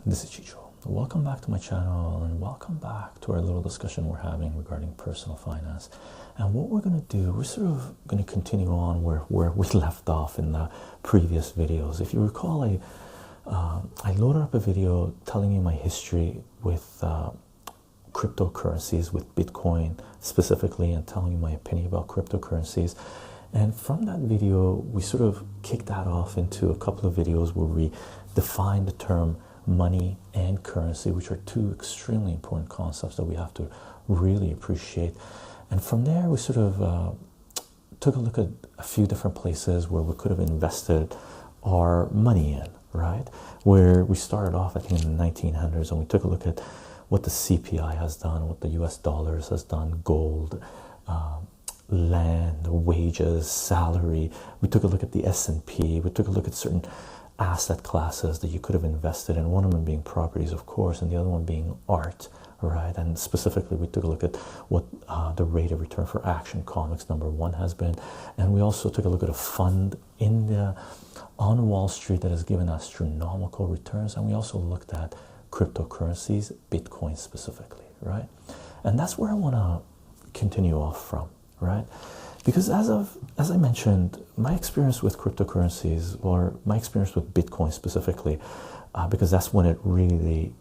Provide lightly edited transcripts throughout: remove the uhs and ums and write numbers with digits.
This is Chycho. Welcome back to my channel and welcome back to our little discussion we're having regarding personal finance. And what we're going to do, we're sort of going to continue on where we left off in the previous videos. If you recall, I loaded up a video telling you my history with cryptocurrencies, with Bitcoin specifically, and telling you my opinion about cryptocurrencies. And from that video, we sort of kicked that off into a couple of videos where we defined the term money and currency, which are two extremely important concepts that we have to really appreciate. And from there, we sort of took a look at a few different places where we could have invested our money in, right? Where we started off, I think, in the 1900s, and we took a look at what the CPI has done, what the US dollars has done, gold, land, wages, salary. We took a look at the S&P. We took a look at certain asset classes that you could have invested in, one of them being properties, of course, and the other one being art, right? And specifically, we took a look at what the rate of return for Action Comics #1 has been, and we also took a look at a fund on Wall Street that has given astronomical returns, and we also looked at cryptocurrencies, Bitcoin specifically, right? And that's where I want to continue off from, right? Because as I mentioned, my experience with cryptocurrencies, or my experience with Bitcoin specifically, because that's when it really,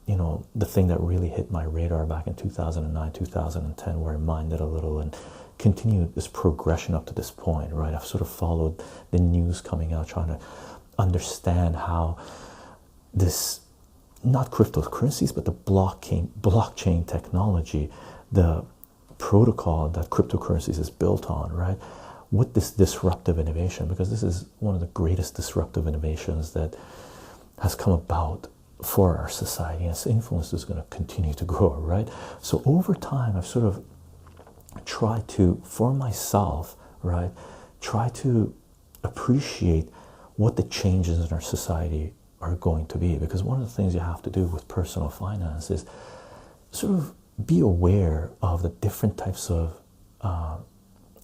the thing that really hit my radar back in 2009, 2010, where I mined it a little and continued this progression up to this point, right? I've sort of followed the news coming out, trying to understand how this, not cryptocurrencies, but the blockchain technology, the protocol that cryptocurrencies is built on, right? With this disruptive innovation, because this is one of the greatest disruptive innovations that has come about for our society, and its influence is going to continue to grow, right? So over time, I've sort of tried to, for myself, right, try to appreciate what the changes in our society are going to be, because one of the things you have to do with personal finance is sort of be aware of the different types of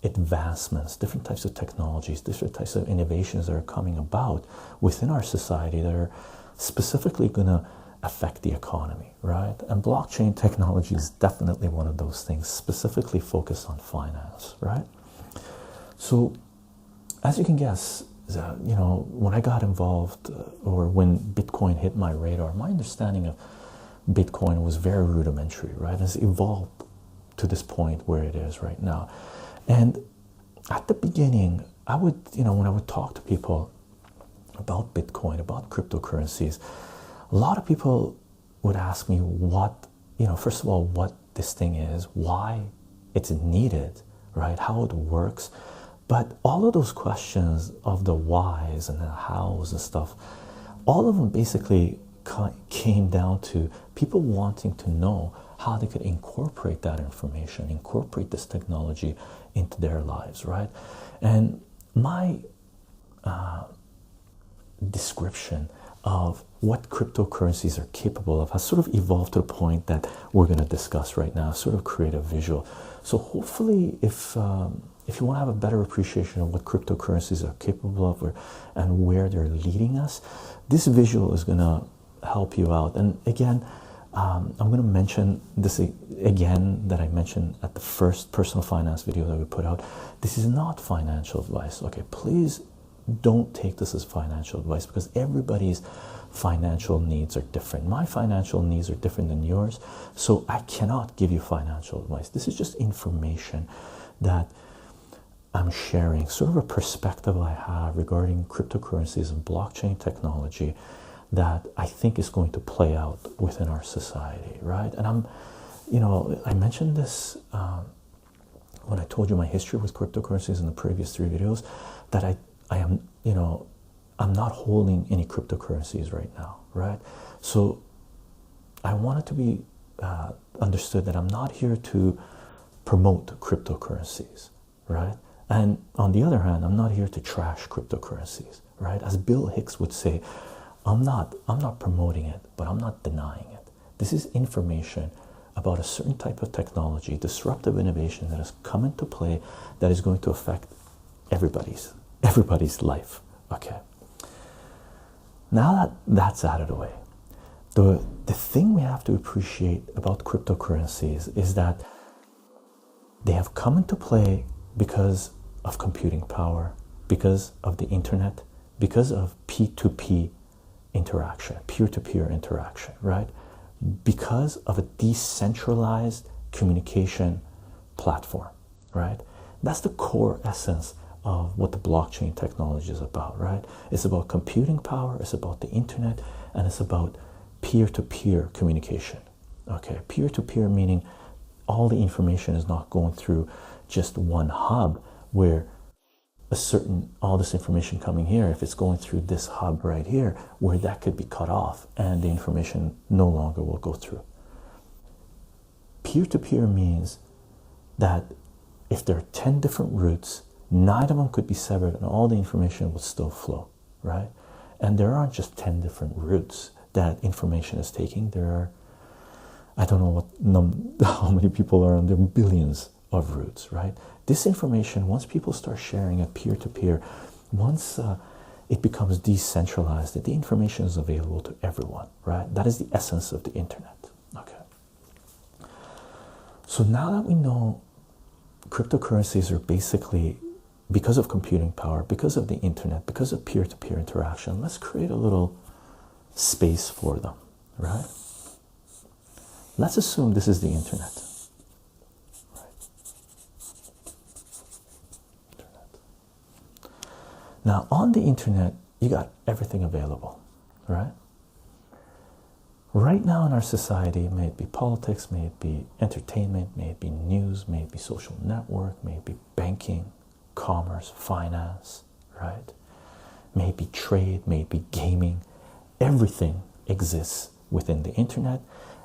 advancements, different types of technologies, different types of innovations that are coming about within our society that are specifically going to affect the economy, right? And blockchain technology is definitely one of those things, specifically focused on finance, right? So as you can guess, when I got involved, or when Bitcoin hit my radar, my understanding of Bitcoin was very rudimentary, right? It's evolved to this point where it is right now. And at the beginning, I would, when I would talk to people about Bitcoin, about cryptocurrencies, a lot of people would ask me what, first of all, what this thing is, why it's needed, right? How it works. But all of those questions of the whys and the hows and stuff, all of them basically came down to people wanting to know how they could incorporate that information, incorporate this technology into their lives, right? And my description of what cryptocurrencies are capable of has sort of evolved to the point that we're going to discuss right now, sort of create a visual. So hopefully, if you want to have a better appreciation of what cryptocurrencies are capable of and where they're leading us, this visual is going to help you out. And again, I'm going to mention this again that I mentioned at the first personal finance video that we put out. This is not financial advice, okay? Please don't take this as financial advice, because everybody's financial needs are different. My financial needs are different than yours, so I cannot give you financial advice. This is just information that I'm sharing, sort of a perspective I have regarding cryptocurrencies and blockchain technology that I think is going to play out within our society, right? And I mentioned this when I told you my history with cryptocurrencies in the previous 3 videos, that I am, I'm not holding any cryptocurrencies right now, right? So I want it to be understood that I'm not here to promote cryptocurrencies, right? And on the other hand, I'm not here to trash cryptocurrencies, right? As Bill Hicks would say, I'm not promoting it, but I'm not denying it. This is information about a certain type of technology, disruptive innovation that has come into play that is going to affect everybody's life. Okay. Now that that's out of the way, The thing we have to appreciate about cryptocurrencies is that they have come into play because of computing power, because of the internet, because of P2P interaction, peer-to-peer interaction, right? Because of a decentralized communication platform, right? That's the core essence of what the blockchain technology is about, right? It's about computing power, it's about the internet, and it's about peer-to-peer communication. Okay, peer-to-peer meaning all the information is not going through just one hub where all this information coming here, if it's going through this hub right here, where that could be cut off and the information no longer will go through. Peer-to-peer means that if there are 10 different routes, 9 of them could be severed and all the information would still flow, right? And there aren't just 10 different routes that information is taking. There are, I don't know how many people are on, there are billions of routes, right? This information, once people start sharing it peer-to-peer, once it becomes decentralized, that the information is available to everyone, right? That is the essence of the internet. Okay. So now that we know cryptocurrencies are basically, because of computing power, because of the internet, because of peer-to-peer interaction, let's create a little space for them, right? Let's assume this is the internet. Now, on the internet, you got everything available, right? Right now in our society, may it be politics, may it be entertainment, may it be news, may it be social network, may it be banking, commerce, finance, right? May it be trade, may it be gaming. Everything exists within the internet,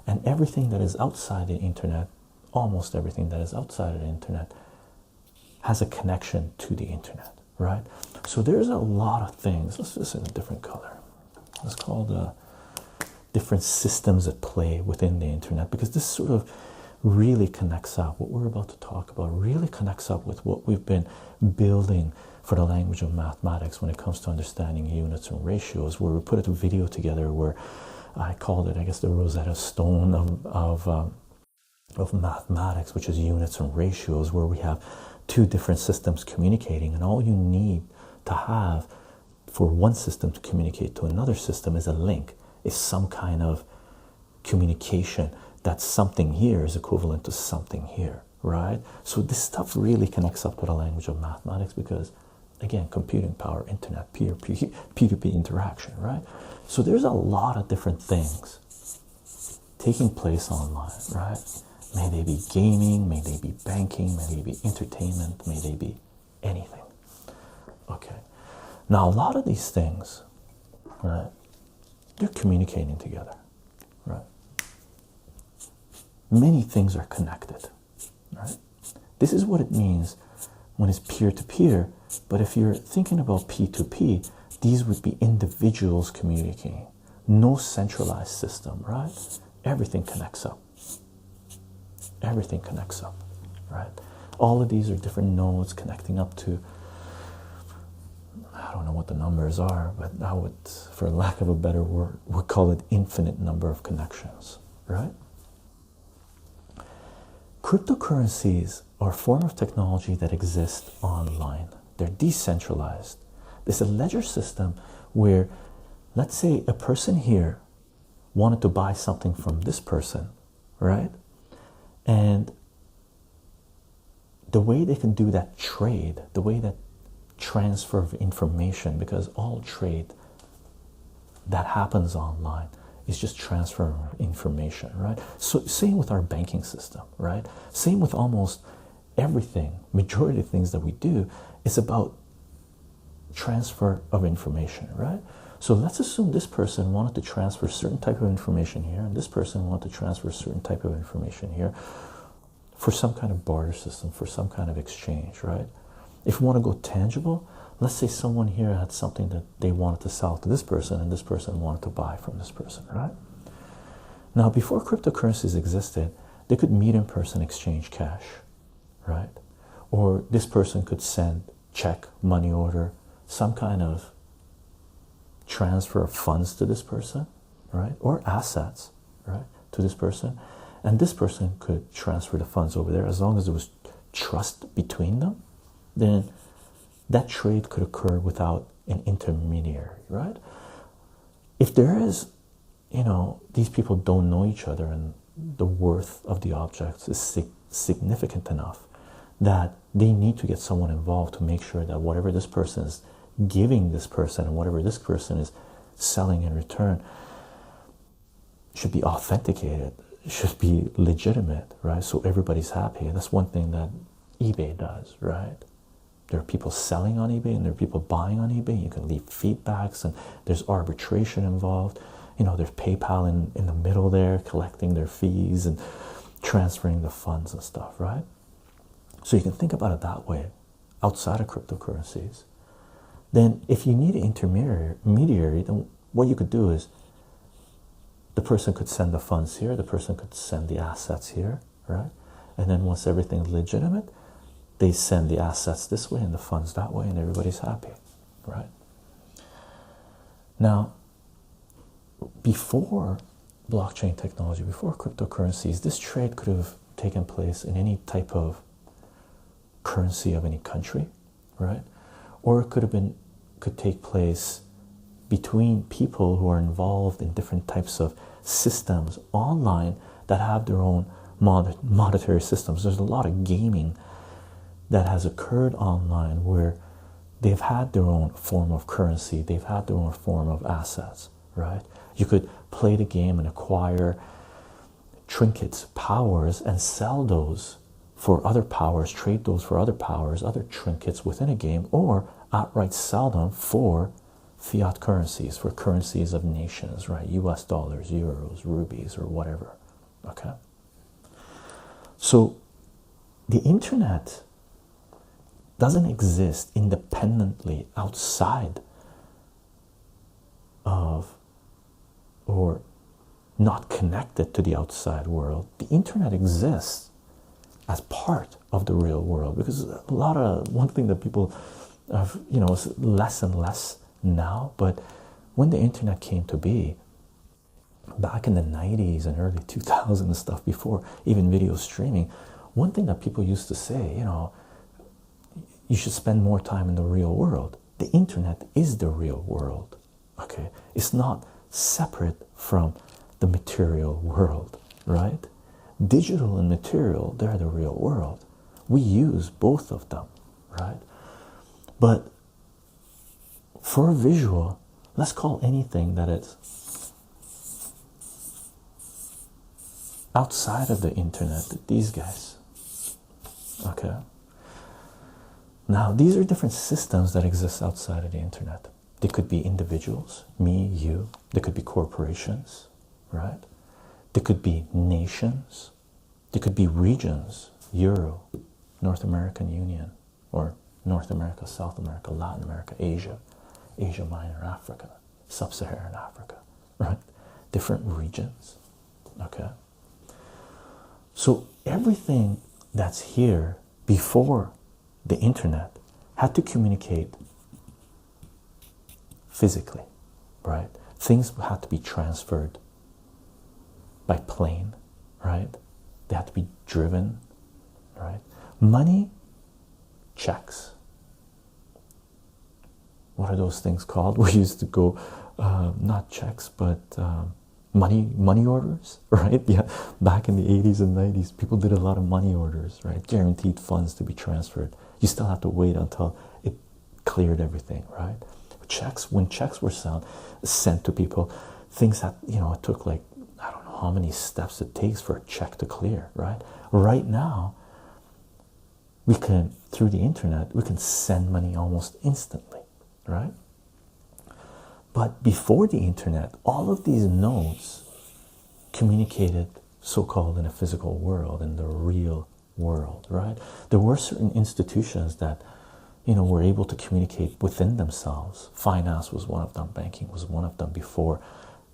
and everything that is outside the internet, almost everything that is outside of the internet, has a connection to the internet, right? So there's a lot of things. Let's do this in a different color. Let's call the different systems at play within the internet, because this sort of really connects up. What we're about to talk about really connects up with what we've been building for the language of mathematics when it comes to understanding units and ratios, where we put a video together where I called it, I guess, the Rosetta Stone of mathematics, which is units and ratios, where we have two different systems communicating, and all you need to have for one system to communicate to another system is a link, is some kind of communication, that something here is equivalent to something here, right? So this stuff really connects up to the language of mathematics because, again, computing power, internet, P2P interaction, right? So there's a lot of different things taking place online, right? May they be gaming, may they be banking, may they be entertainment, may they be anything. Okay. Now, a lot of these things, right, they're communicating together, right? Many things are connected, right? This is what it means when it's peer-to-peer, but if you're thinking about P2P, these would be individuals communicating. No centralized system, right? Everything connects up. Everything connects up, right? All of these are different nodes connecting up to, I don't know what the numbers are, but I would, for lack of a better word, would call it infinite number of connections, right? Cryptocurrencies are a form of technology that exists online. They're decentralized. There's a ledger system where, let's say a person here wanted to buy something from this person, right? And the way they can do that trade, the way that transfer of information, because all trade that happens online is just transfer of information, right? So same with our banking system, right? Same with almost everything. Majority of things that we do is about transfer of information, right? So let's assume this person wanted to transfer certain type of information here, and this person wanted to transfer certain type of information here for some kind of barter system, for some kind of exchange, right? If we want to go tangible, let's say someone here had something that they wanted to sell to this person, and this person wanted to buy from this person, right? Now, before cryptocurrencies existed, they could meet in person, exchange cash, right? Or this person could send check, money order, some kind of transfer of funds to this person, right, or assets, right, to this person, and this person could transfer the funds over there. As long as there was trust between them, then that trade could occur without an intermediary, right? If there is, you know, these people don't know each other and the worth of the objects is significant enough that they need to get someone involved to make sure that whatever this person is giving this person and whatever this person is selling in return should be authenticated, should be legitimate, right? So everybody's happy. That's one thing that eBay does, right? There are people selling on eBay and there are people buying on eBay. You can leave feedbacks and there's arbitration involved. You know, there's PayPal in the middle there collecting their fees and transferring the funds and stuff, right? So you can think about it that way outside of cryptocurrencies. Then if you need an intermediary, then what you could do is the person could send the funds here, the person could send the assets here, right? And then once everything's legitimate, they send the assets this way and the funds that way, and everybody's happy, right? Now, before blockchain technology, before cryptocurrencies, this trade could have taken place in any type of currency of any country, right? Or it could take place between people who are involved in different types of systems online that have their own monetary systems. There's a lot of gaming that has occurred online where they've had their own form of currency, they've had their own form of assets, right? You could play the game and acquire trinkets, powers, and sell those for other powers, trade those for other powers, other trinkets within a game, or outright sell them for fiat currencies, for currencies of nations, right? US dollars, euros, rupees, or whatever, okay? So the internet doesn't exist independently outside of or not connected to the outside world. The internet exists as part of the real world, because one thing that people have, you know, is less and less now, but when the internet came to be back in the 90s and early 2000s and stuff, before even video streaming, one thing that people used to say, you know, you should spend more time in the real world. The internet is the real world, okay? It's not separate from the material world, right? Digital and material, they're the real world. We use both of them, right? But for a visual, let's call anything that is outside of the internet these guys, okay? Now, these are different systems that exist outside of the internet. They could be individuals, me, you. They could be corporations, right? They could be nations. They could be regions, Euro, North American Union, or North America, South America, Latin America, Asia, Asia Minor, Africa, Sub-Saharan Africa, right? Different regions, okay? So everything that's here before the internet had to communicate physically, right? Things had to be transferred by plane, right? They had to be driven, right? Money, checks. What are those things called? We used to go, not checks, but money orders, right? Yeah, back in the 80s and 90s, people did a lot of money orders, right? Guaranteed funds to be transferred. You still have to wait until it cleared everything, right? Checks, when checks were sent to people, things that, you know, it took like, I don't know how many steps it takes for a check to clear, right? Right now, we can, through the internet, we can send money almost instantly, right? But before the internet, all of these nodes communicated so-called in a physical world, in the real world, right? There were certain institutions that, you know, were able to communicate within themselves. Finance was one of them, banking was one of them before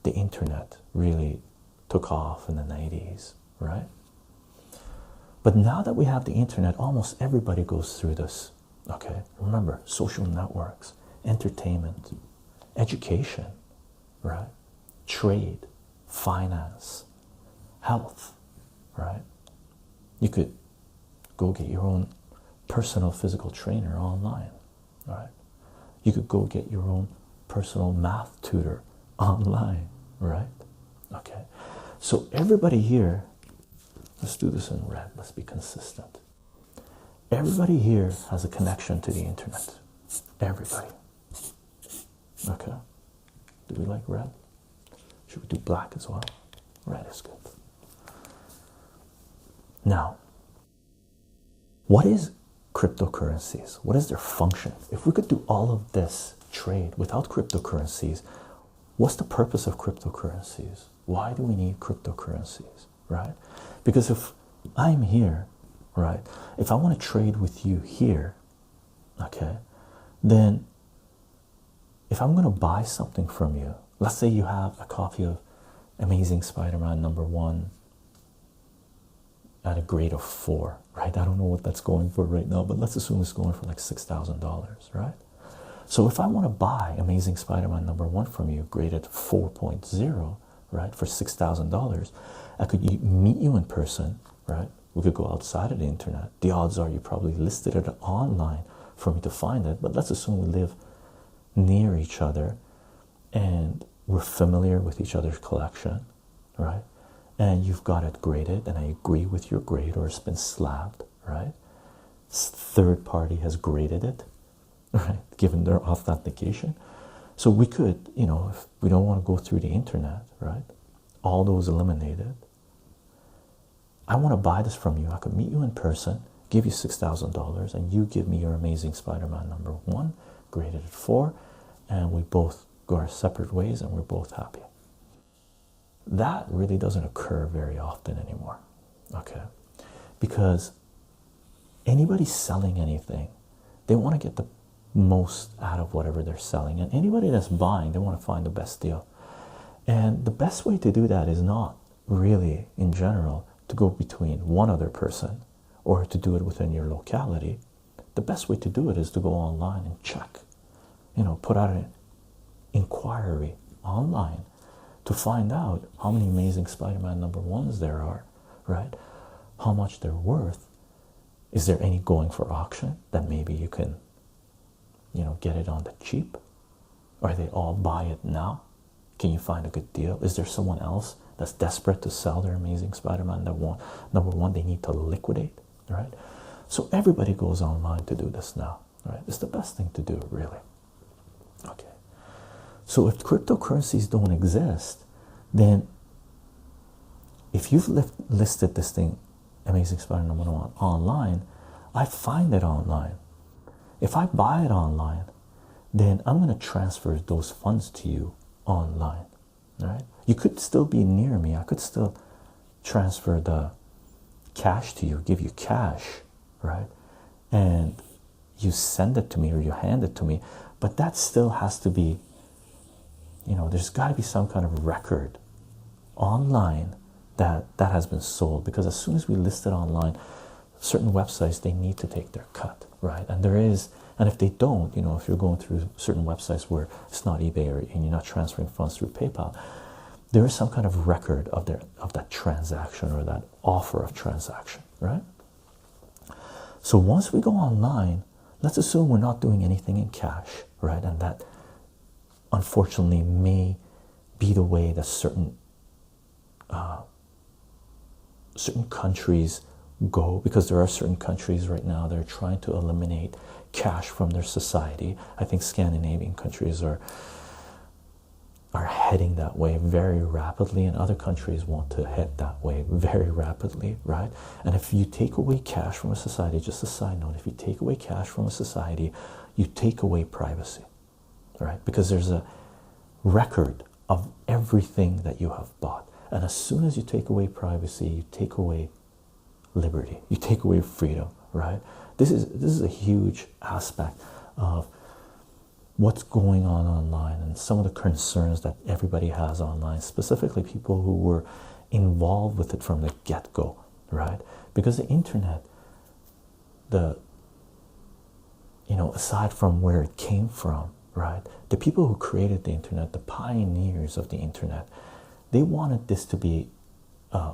the internet really took off in the 90s, right? But now that we have the internet, almost everybody goes through this, okay? Remember, social networks, entertainment, education, right? trade, finance, health, right? You could go get your own personal physical trainer online, right? You could go get your own personal math tutor online, right? Okay, so everybody here, let's do this in red, let's be consistent. Everybody here has a connection to the internet. Everybody. Okay. Do we like red? Should we do black as well? Red is good. Now, what is cryptocurrencies? What is their function? If we could do all of this trade without cryptocurrencies, what's the purpose of cryptocurrencies? Why do we need cryptocurrencies, right? Because if I'm here, right, if I want to trade with you here, okay, then if I'm going to buy something from you, let's say you have a copy of Amazing Spider-Man #1 at a grade of 4, right? I don't know what that's going for right now, but let's assume it's going for like $6,000, right? So if I want to buy Amazing Spider-Man #1 from you, graded 4.0, right, for $6,000, I could meet you in person, right? We could go outside of the internet. The odds are you probably listed it online for me to find it, but let's assume we live near each other and we're familiar with each other's collection, right? And you've got it graded and I agree with your grade, or it's been slabbed, right? Third party has graded it, right, given their authentication. So we could, you know, if we don't want to go through the internet, right, all those eliminated, I want to buy this from you. I could meet you in person, give you $6,000, and you give me your Amazing Spider-Man #1, graded at 4, and we both go our separate ways and we're both happy. That really doesn't occur very often anymore, okay? Because anybody selling anything, they want to get the most out of whatever they're selling, and anybody that's buying, they want to find the best deal. And the best way to do that is not really, in general, to go between one other person or to do it within your locality. The best way to do it is to go online and check, you know, put out an inquiry online to find out how many Amazing Spider-Man #1s there are, right? How much they're worth. Is there any going for auction that maybe you can, you know, get it on the cheap? Are they all buy it now? Can you find a good deal? Is there someone else that's desperate to sell their Amazing Spider-Man #1 they need to liquidate, right? So everybody goes online to do this now, right? It's the best thing to do, really. Okay. So if cryptocurrencies don't exist, then if you've listed this thing, Amazing Spider-Man #1, online, I find it online. If I buy it online, then I'm going to transfer those funds to you online, right? You could still be near me. I could still transfer the cash to you, give you cash, right? And you send it to me or you hand it to me, but that still has to be, you know, there's got to be some kind of record online that has been sold, because as soon as we list it online, certain websites, they need to take their cut, right? And there is, and if they don't, you know, if you're going through certain websites where it's not eBay and you're not transferring funds through PayPal, there is some kind of record of that transaction or that offer of transaction, right? So once we go online, let's assume we're not doing anything in cash, right? And that unfortunately may be the way that certain countries go, because there are certain countries right now that are trying to eliminate cash from their society. I think Scandinavian countries are heading that way very rapidly, and other countries want to head that way very rapidly, right? And if you take away cash from a society, just a side note, if you take away cash from a society, you take away privacy, right? Because there's a record of everything that you have bought, and as soon as you take away privacy, you take away liberty, you take away freedom, right? This is a huge aspect of what's going on online and some of the concerns that everybody has online, specifically people who were involved with it from the get-go, right? Because the internet, you know, aside from where it came from, right? The people who created the internet, the pioneers of the internet, they wanted this to be a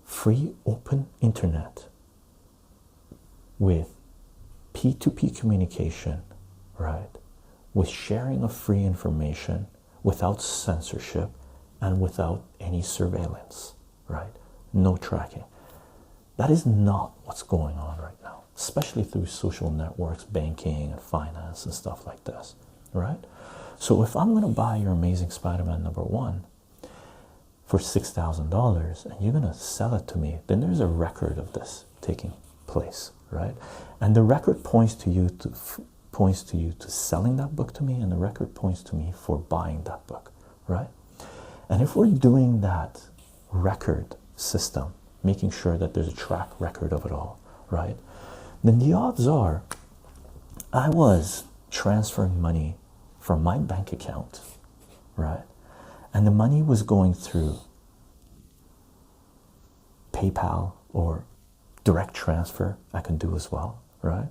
free, open internet with P2P communication, right? With sharing of free information without censorship and without any surveillance, right? No tracking. That is not what's going on right now, especially through social networks, banking, and finance and stuff like this, right? So if I'm going to buy your Amazing Spider-Man #1 for $6,000 and you're going to sell it to me, then there's a record of this taking place, right? And the record points to you to selling that book to me, and the record points to me for buying that book, right? And if we're doing that record system, making sure that there's a track record of it all, right, then the odds are I was transferring money from my bank account, right, and the money was going through PayPal or direct transfer. I can do as well, right?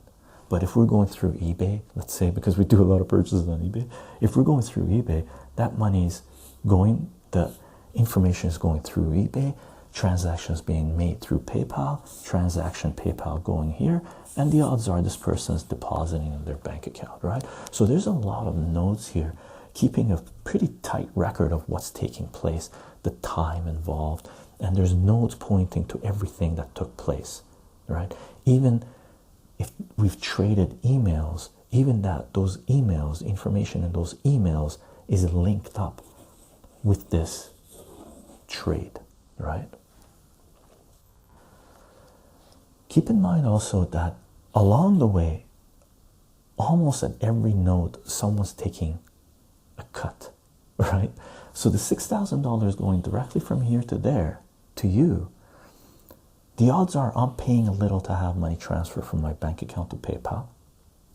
But if we're going through eBay, let's say, because we do a lot of purchases on eBay, if we're going through eBay, that money's going, the information is going through eBay, transactions being made through PayPal, transaction PayPal going here, and the odds are this person is depositing in their bank account, right? So there's a lot of nodes here, keeping a pretty tight record of what's taking place, the time involved, and there's nodes pointing to everything that took place, right? Even if we've traded emails, even that those emails, information in those emails is linked up with this trade, right? Keep in mind also that along the way, almost at every node, someone's taking a cut, right? So the $6,000 going directly from here to there to you, the odds are I'm paying a little to have money transfer from my bank account to PayPal,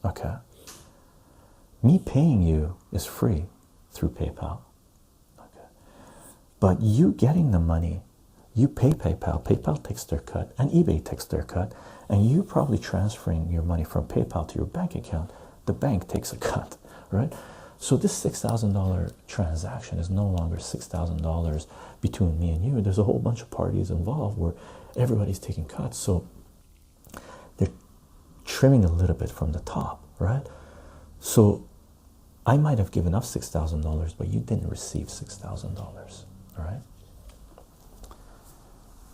okay? Me paying you is free through PayPal, okay? But you getting the money, you pay PayPal, PayPal takes their cut, and eBay takes their cut, and you probably transferring your money from PayPal to your bank account, the bank takes a cut, right? So this $6,000 transaction is no longer $6,000 between me and you. There's a whole bunch of parties involved where everybody's taking cuts, so they're trimming a little bit from the top, right? So I might have given up $6,000, but you didn't receive $6,000, all right?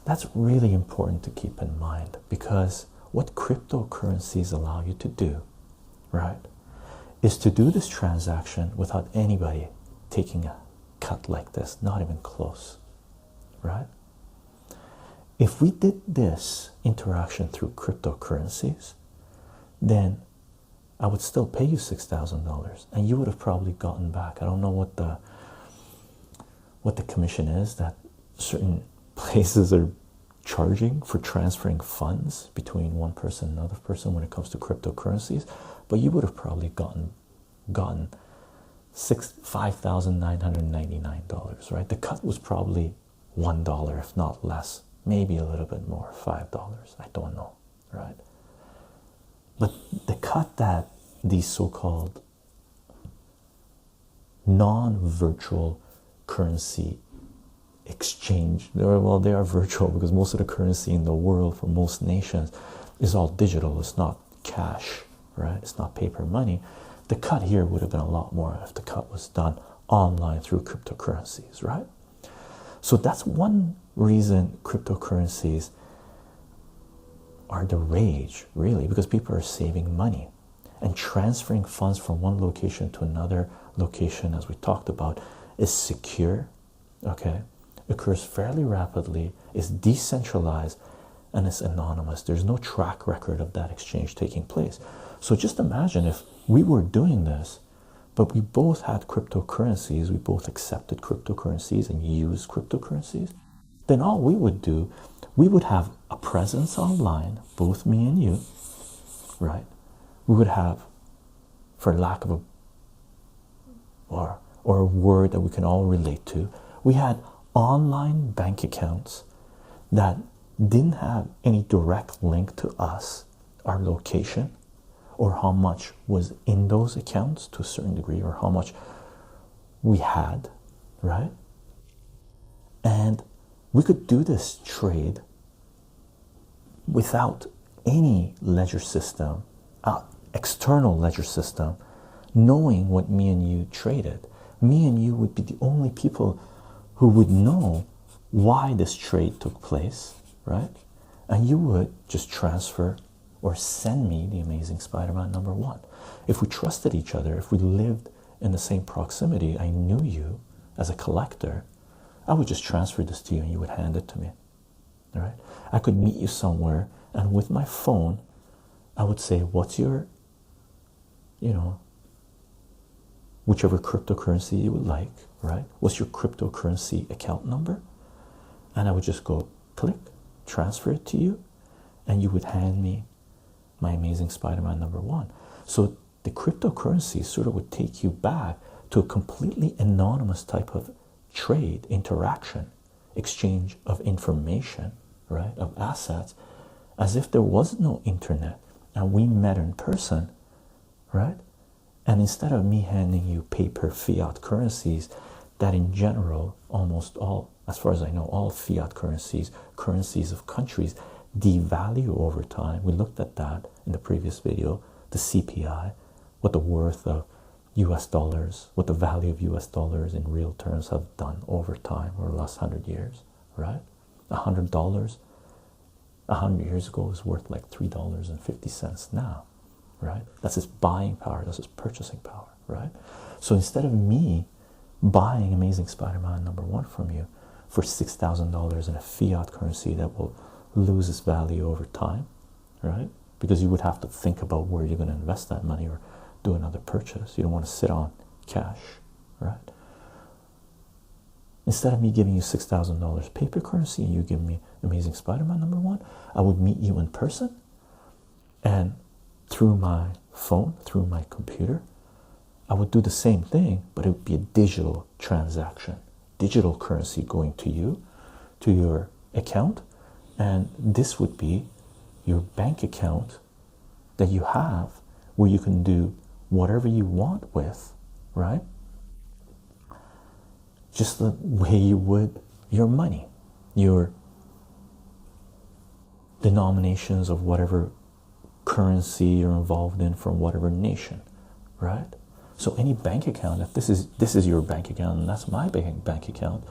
That's really important to keep in mind, because what cryptocurrencies allow you to do, right, is to do this transaction without anybody taking a cut like this, not even close, right? If we did this interaction through cryptocurrencies, then I would still pay you $6,000 and you would have probably gotten back, I don't know what the commission is that certain places are charging for transferring funds between one person and another person when it comes to cryptocurrencies, but you would have probably gotten $5,999, right? The cut was probably $1, if not less, maybe a little bit more, $5, I don't know, right? But the cut that these so-called non-virtual currency exchange, well, they are virtual because most of the currency in the world for most nations is all digital, it's not cash, right? It's not paper money. The cut here would have been a lot more if the cut was done online through cryptocurrencies, right? So that's one reason cryptocurrencies are the rage, really, because people are saving money and transferring funds from one location to another location, as we talked about, is secure, okay, occurs fairly rapidly, is decentralized, and it's anonymous. There's no track record of that exchange taking place. So just imagine if we were doing this, but we both had cryptocurrencies, we both accepted cryptocurrencies and used cryptocurrencies, then all we would do, we would have a presence online, both me and you, right? We would have, for lack of a or a word that we can all relate to, we had online bank accounts that didn't have any direct link to us, our location, or how much was in those accounts to a certain degree, or how much we had, right? And we could do this trade without any ledger system, external ledger system, knowing what me and you traded. Me and you would be the only people who would know why this trade took place, right? And you would just transfer or send me the Amazing Spider-Man #1. If we trusted each other, if we lived in the same proximity, I knew you as a collector, I would just transfer this to you and you would hand it to me, all right? I could meet you somewhere, and with my phone I would say, what's your, whichever cryptocurrency you would like, right? What's your cryptocurrency account number? And I would just go click, transfer it to you, and you would hand me my Amazing Spider-Man #1. So the cryptocurrency sort of would take you back to a completely anonymous type of trade, interaction, exchange of information, right, of assets, as if there was no internet and we met in person, right? And instead of me handing you paper fiat currencies that in general, almost all, as far as I know, all fiat currencies, currencies of countries, devalue over time. We looked at that in the previous video, the CPI, what the worth of US dollars, what the value of US dollars in real terms have done over time over the last 100 years, right? $100 100 years ago was worth like $3.50 now, right? That's its buying power, that's its purchasing power, right? So instead of me buying Amazing Spider-Man #1 from you for $6,000 in a fiat currency that will lose its value over time, right? Because you would have to think about where you're going to invest that money or do another purchase. You don't want to sit on cash, right? Instead of me giving you $6,000 paper currency and you give me Amazing Spider-Man #1, I would meet you in person, and through my phone, through my computer, I would do the same thing, but it would be a digital transaction, digital currency going to you, to your account, and this would be your bank account that you have where you can do whatever you want with, right? Just the way you would your money, your denominations of whatever currency you're involved in from whatever nation, right? So any bank account, if this is your bank account and that's my bank account,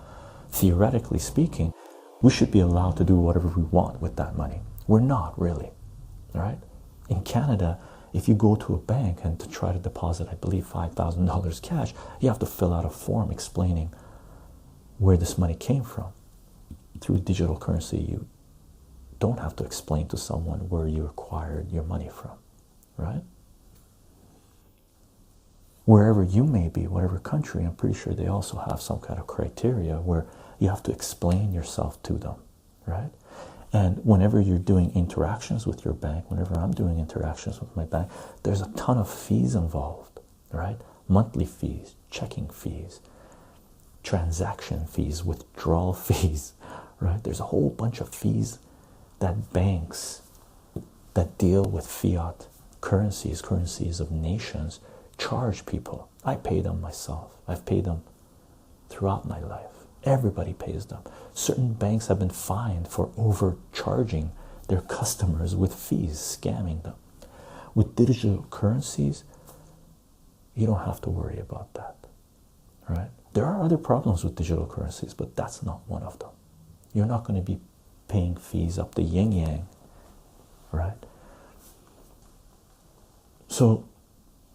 theoretically speaking, we should be allowed to do whatever we want with that money. We're not really, right? In Canada, if you go to a bank and to try to deposit, I believe $5,000 cash, you have to fill out a form explaining where this money came from. Through digital currency, you don't have to explain to someone where you acquired your money from, right? Wherever you may be, whatever country, I'm pretty sure they also have some kind of criteria where you have to explain yourself to them, right? And whenever you're doing interactions with your bank, whenever I'm doing interactions with my bank, there's a ton of fees involved, right? Monthly fees, checking fees, transaction fees, withdrawal fees, right? There's a whole bunch of fees that banks that deal with fiat currencies, currencies of nations, charge people. I pay them myself. I've paid them throughout my life. Everybody pays them. Certain banks have been fined for overcharging their customers with fees, scamming them. With digital currencies, you don't have to worry about that, right? There are other problems with digital currencies, but that's not one of them. You're not going to be paying fees up the yin yang, right? So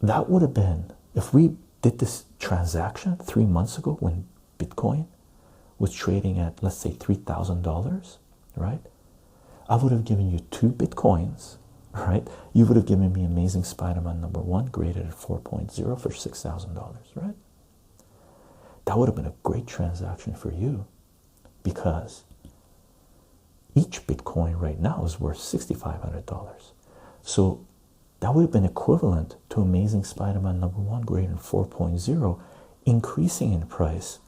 that would have been, if we did this transaction 3 months ago when Bitcoin was trading at, let's say, $3,000, right? I would have given you 2 Bitcoins, right? You would have given me Amazing Spider-Man #1 graded at 4.0 for $6,000, right? That would have been a great transaction for you, because each Bitcoin right now is worth $6,500. So that would have been equivalent to Amazing Spider-Man #1 graded 4.0 increasing in price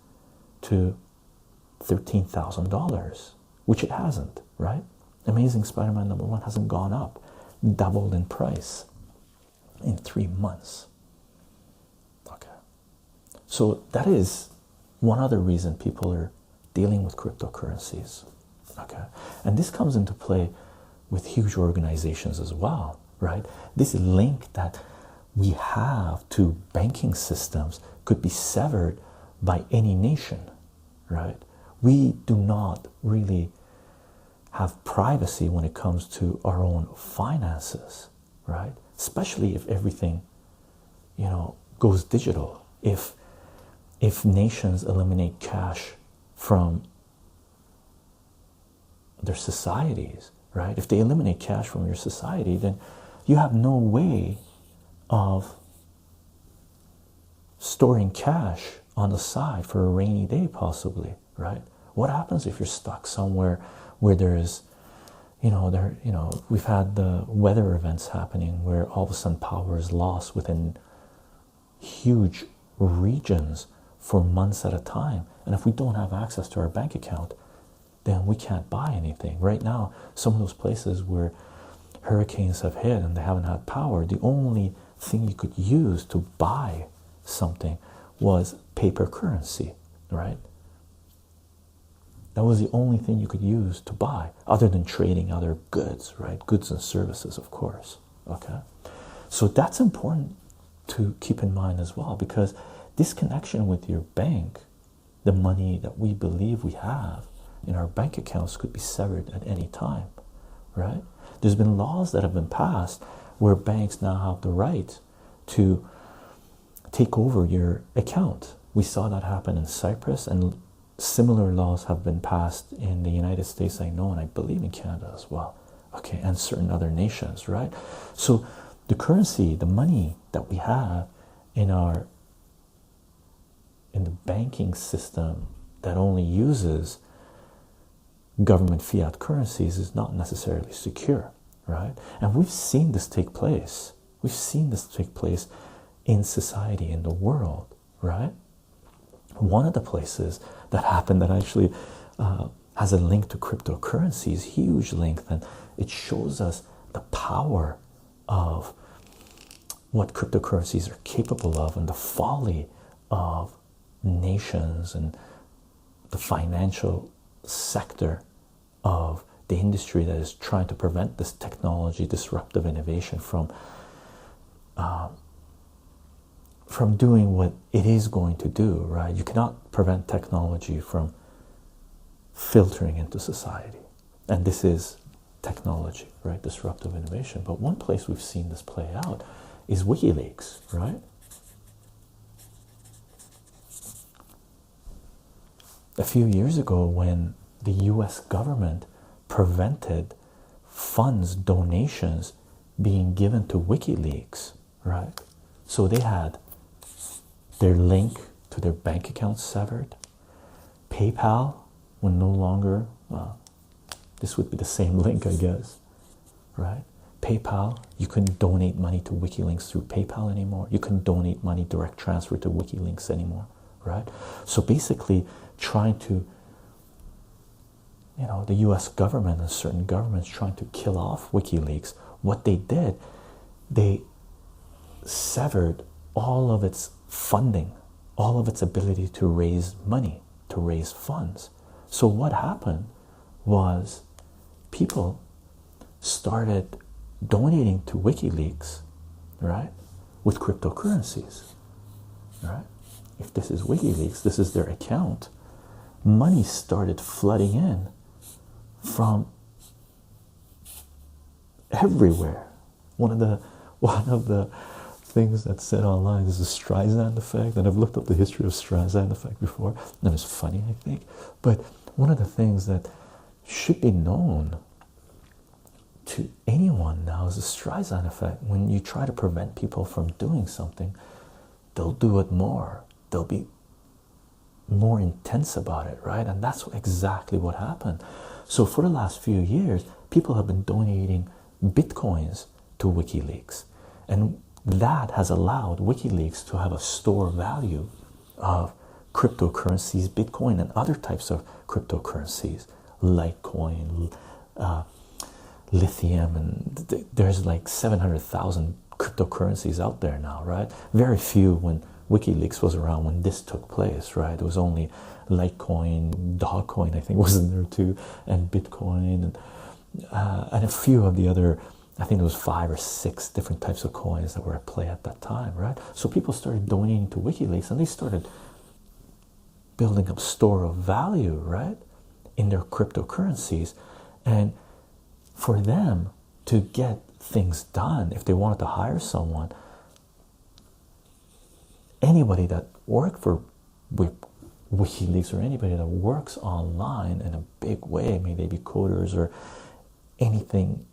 to $13,000, which it hasn't, right? Amazing Spider-Man #1 hasn't gone up, doubled in price. in 3 months. Okay, so that is one other reason people are dealing with cryptocurrencies. Okay, and this comes into play with huge organizations as well, right? This link that we have to banking systems could be severed by any nation, right? We do not really have privacy when it comes to our own finances, right? Especially if everything, you know, goes digital. If nations eliminate cash from their societies, right? If they eliminate cash from your society, then you have no way of storing cash on the side for a rainy day, possibly, right? What happens if you're stuck somewhere where there's, we've had the weather events happening where all of a sudden power is lost within huge regions for months at a time, and if we don't have access to our bank account, then we can't buy anything. Right now, some of those places where hurricanes have hit and they haven't had power, the only thing you could use to buy something was paper currency, right? That was the only thing you could use to buy, other than trading other goods, right? Goods and services, of course. Okay, so that's important to keep in mind as well, because this connection with your bank, the money that we believe we have in our bank accounts, could be severed at any time, right? There's been laws that have been passed where banks now have the right to take over your account. We saw that happen in Cyprus, and similar laws have been passed in the United States, I know, and I believe in Canada as well. Okay, and certain other nations, right? So the currency, the money that we have in the banking system that only uses government fiat currencies is not necessarily secure, right? And we've seen this take place. We've seen this take place in society, in the world, right? One of the places that happened that actually has a link to cryptocurrencies, huge link, and it shows us the power of what cryptocurrencies are capable of and the folly of nations and the financial sector of the industry that is trying to prevent this technology disruptive innovation from doing what it is going to do, right? You cannot prevent technology from filtering into society, and this is technology, right? Disruptive innovation. But one place we've seen this play out is WikiLeaks, right? A few years ago, when the US government prevented funds, donations being given to WikiLeaks, right? So they had their link to their bank accounts severed. PayPal would no longer, this would be the same link, I guess, right? PayPal, you couldn't donate money to WikiLeaks through PayPal anymore. You couldn't donate money direct transfer to WikiLeaks anymore, right? So basically trying to, the US government and certain governments trying to kill off WikiLeaks, what they did, they severed all of its funding, all of its ability to raise money, to raise funds. So what happened was people started donating to WikiLeaks, right, with cryptocurrencies, right? If this is WikiLeaks, this is their account, money started flooding in from everywhere. One of the things that's said online is the Streisand effect, and I've looked up the history of Streisand effect before, and it's funny, I think. But one of the things that should be known to anyone now is the Streisand effect. When you try to prevent people from doing something, they'll do it more. They'll be more intense about it, right? And that's exactly what happened. So for the last few years, people have been donating bitcoins to WikiLeaks, and that has allowed WikiLeaks to have a store value of cryptocurrencies, Bitcoin, and other types of cryptocurrencies, Litecoin, lithium, and there's like 700,000 cryptocurrencies out there now, right? Very few when WikiLeaks was around when this took place, right? It was only Litecoin, Dogecoin, I think was in there too, and Bitcoin, and a few of the other, I think there was 5 or 6 different types of coins that were at play at that time, right? So people started donating to WikiLeaks and they started building up store of value, right, in their cryptocurrencies. And for them to get things done, if they wanted to hire someone, anybody that worked for WikiLeaks or anybody that works online in a big way, maybe they be coders or anything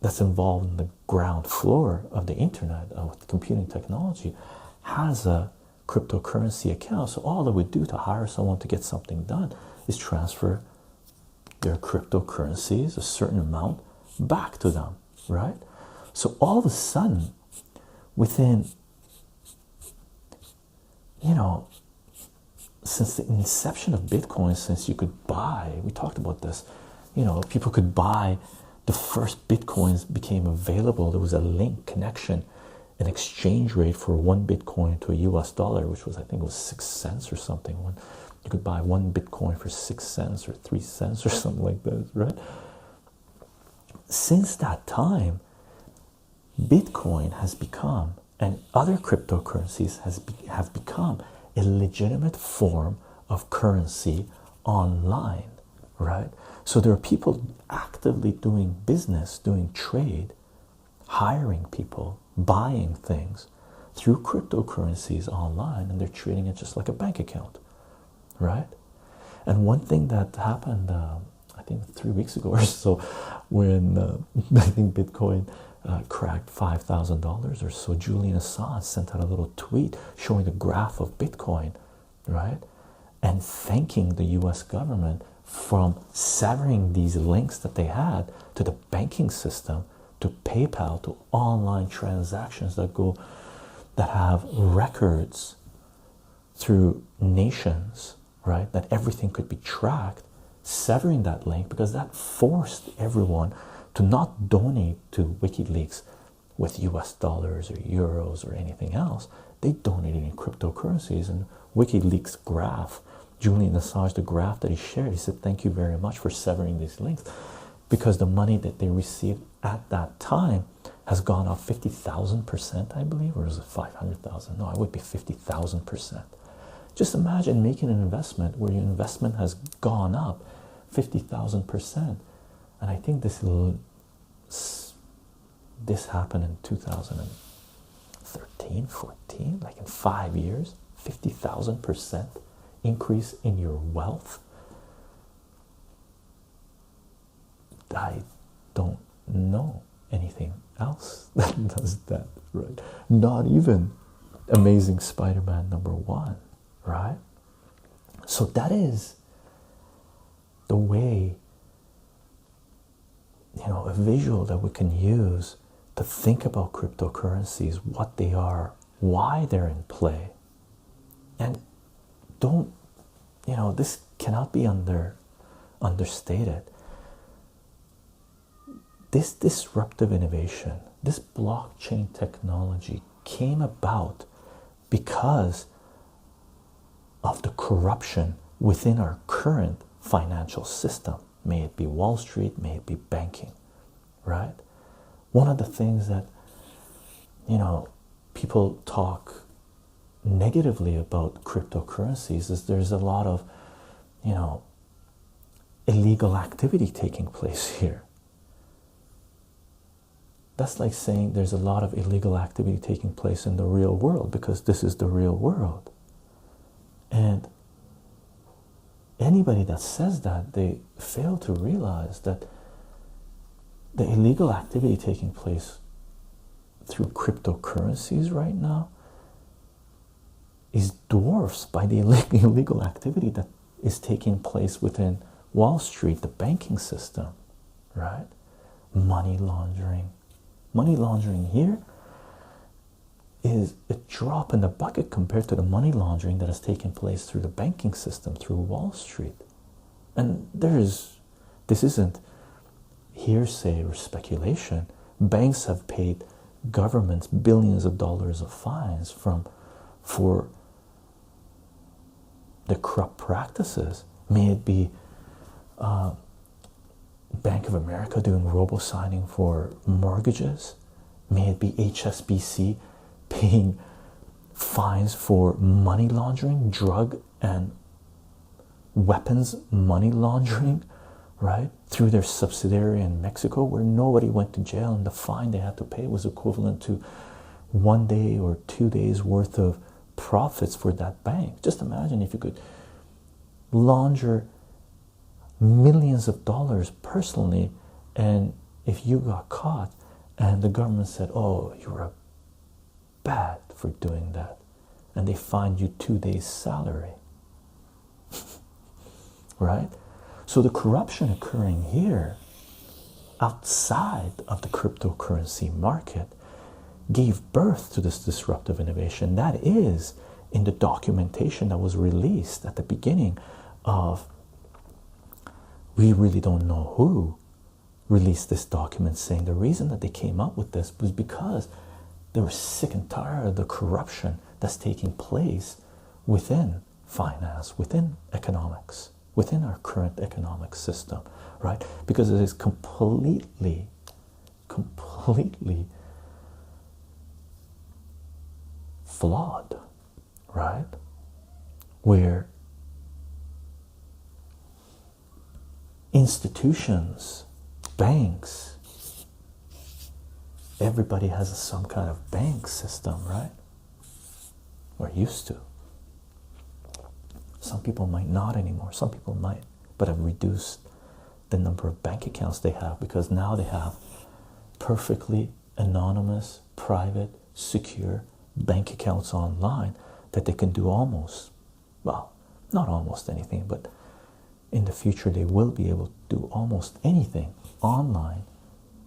that's involved in the ground floor of the internet with computing technology, has a cryptocurrency account. So all they would do to hire someone to get something done is transfer their cryptocurrencies, a certain amount, back to them, right? So all of a sudden, within, you know, since the inception of Bitcoin, since you could buy, we talked about this, you know, people could buy, the first Bitcoins became available. There was a link connection, an exchange rate for 1 Bitcoin to a US dollar, which was, I think it was 6 cents or something. When you could buy 1 Bitcoin for 6 cents or 3 cents or something like that, right? Since that time, Bitcoin has become, and other cryptocurrencies have become, a legitimate form of currency online, right? So there are people actively doing business, doing trade, hiring people, buying things through cryptocurrencies online, and they're treating it just like a bank account, right? And one thing that happened, I think 3 weeks ago or so, when I think Bitcoin cracked $5,000 or so, Julian Assange sent out a little tweet showing the graph of Bitcoin, right? And thanking the US government from severing these links that they had to the banking system, to PayPal, to online transactions that have records through nations, right? That everything could be tracked, severing that link, because that forced everyone to not donate to WikiLeaks with US dollars or euros or anything else. They donated in cryptocurrencies. And WikiLeaks graph, Julian Assange, the graph that he shared, he said, thank you very much for severing these links, because the money that they received at that time has gone up 50,000%, I believe, or is it 500,000? No, it would be 50,000%. Just imagine making an investment where your investment has gone up 50,000%. And I think this happened in 2013, 14, like in 5 years, 50,000% increase in your wealth. I don't know anything else that does that, right? Not even Amazing Spider-Man #1, right? So that is the way, you know, a visual that we can use to think about cryptocurrencies, what they are, why they're in play. And don't, you know, this cannot be understated. This disruptive innovation, this blockchain technology came about because of the corruption within our current financial system, may it be Wall Street, may it be banking, right? One of the things that, you know, people talk negatively about cryptocurrencies is there's a lot of, you know, illegal activity taking place here. That's like saying there's a lot of illegal activity taking place in the real world, because this is the real world. And anybody that says that, they fail to realize that the illegal activity taking place through cryptocurrencies right now is dwarfed by the illegal activity that is taking place within Wall Street, the banking system, right? Money laundering. Money laundering here is a drop in the bucket compared to the money laundering that has taken place through the banking system, through Wall Street. And this isn't hearsay or speculation. Banks have paid governments billions of dollars of fines for the corrupt practices. May it be Bank of America doing robo-signing for mortgages. May it be HSBC paying fines for money laundering, drug and weapons money laundering, right, through their subsidiary in Mexico, where nobody went to jail, and the fine they had to pay was equivalent to 1 day or 2 days worth of profits for that bank. Just imagine if you could launder millions of dollars personally, and if you got caught and the government said, oh, you're bad for doing that, and they fined you 2 days salary. Right? So the corruption occurring here outside of the cryptocurrency market gave birth to this disruptive innovation that is in the documentation that was released at the beginning of, we really don't know who released this document, saying the reason that they came up with this was because they were sick and tired of the corruption that's taking place within finance, within economics, within our current economic system, right? Because it is completely flawed, right? Where institutions, banks, everybody has some kind of bank system, right? Or used to. Some people might not anymore. Some people might, but have reduced the number of bank accounts they have, because now they have perfectly anonymous, private, secure bank accounts online that they can do almost, well, not almost anything, but in the future they will be able to do almost anything online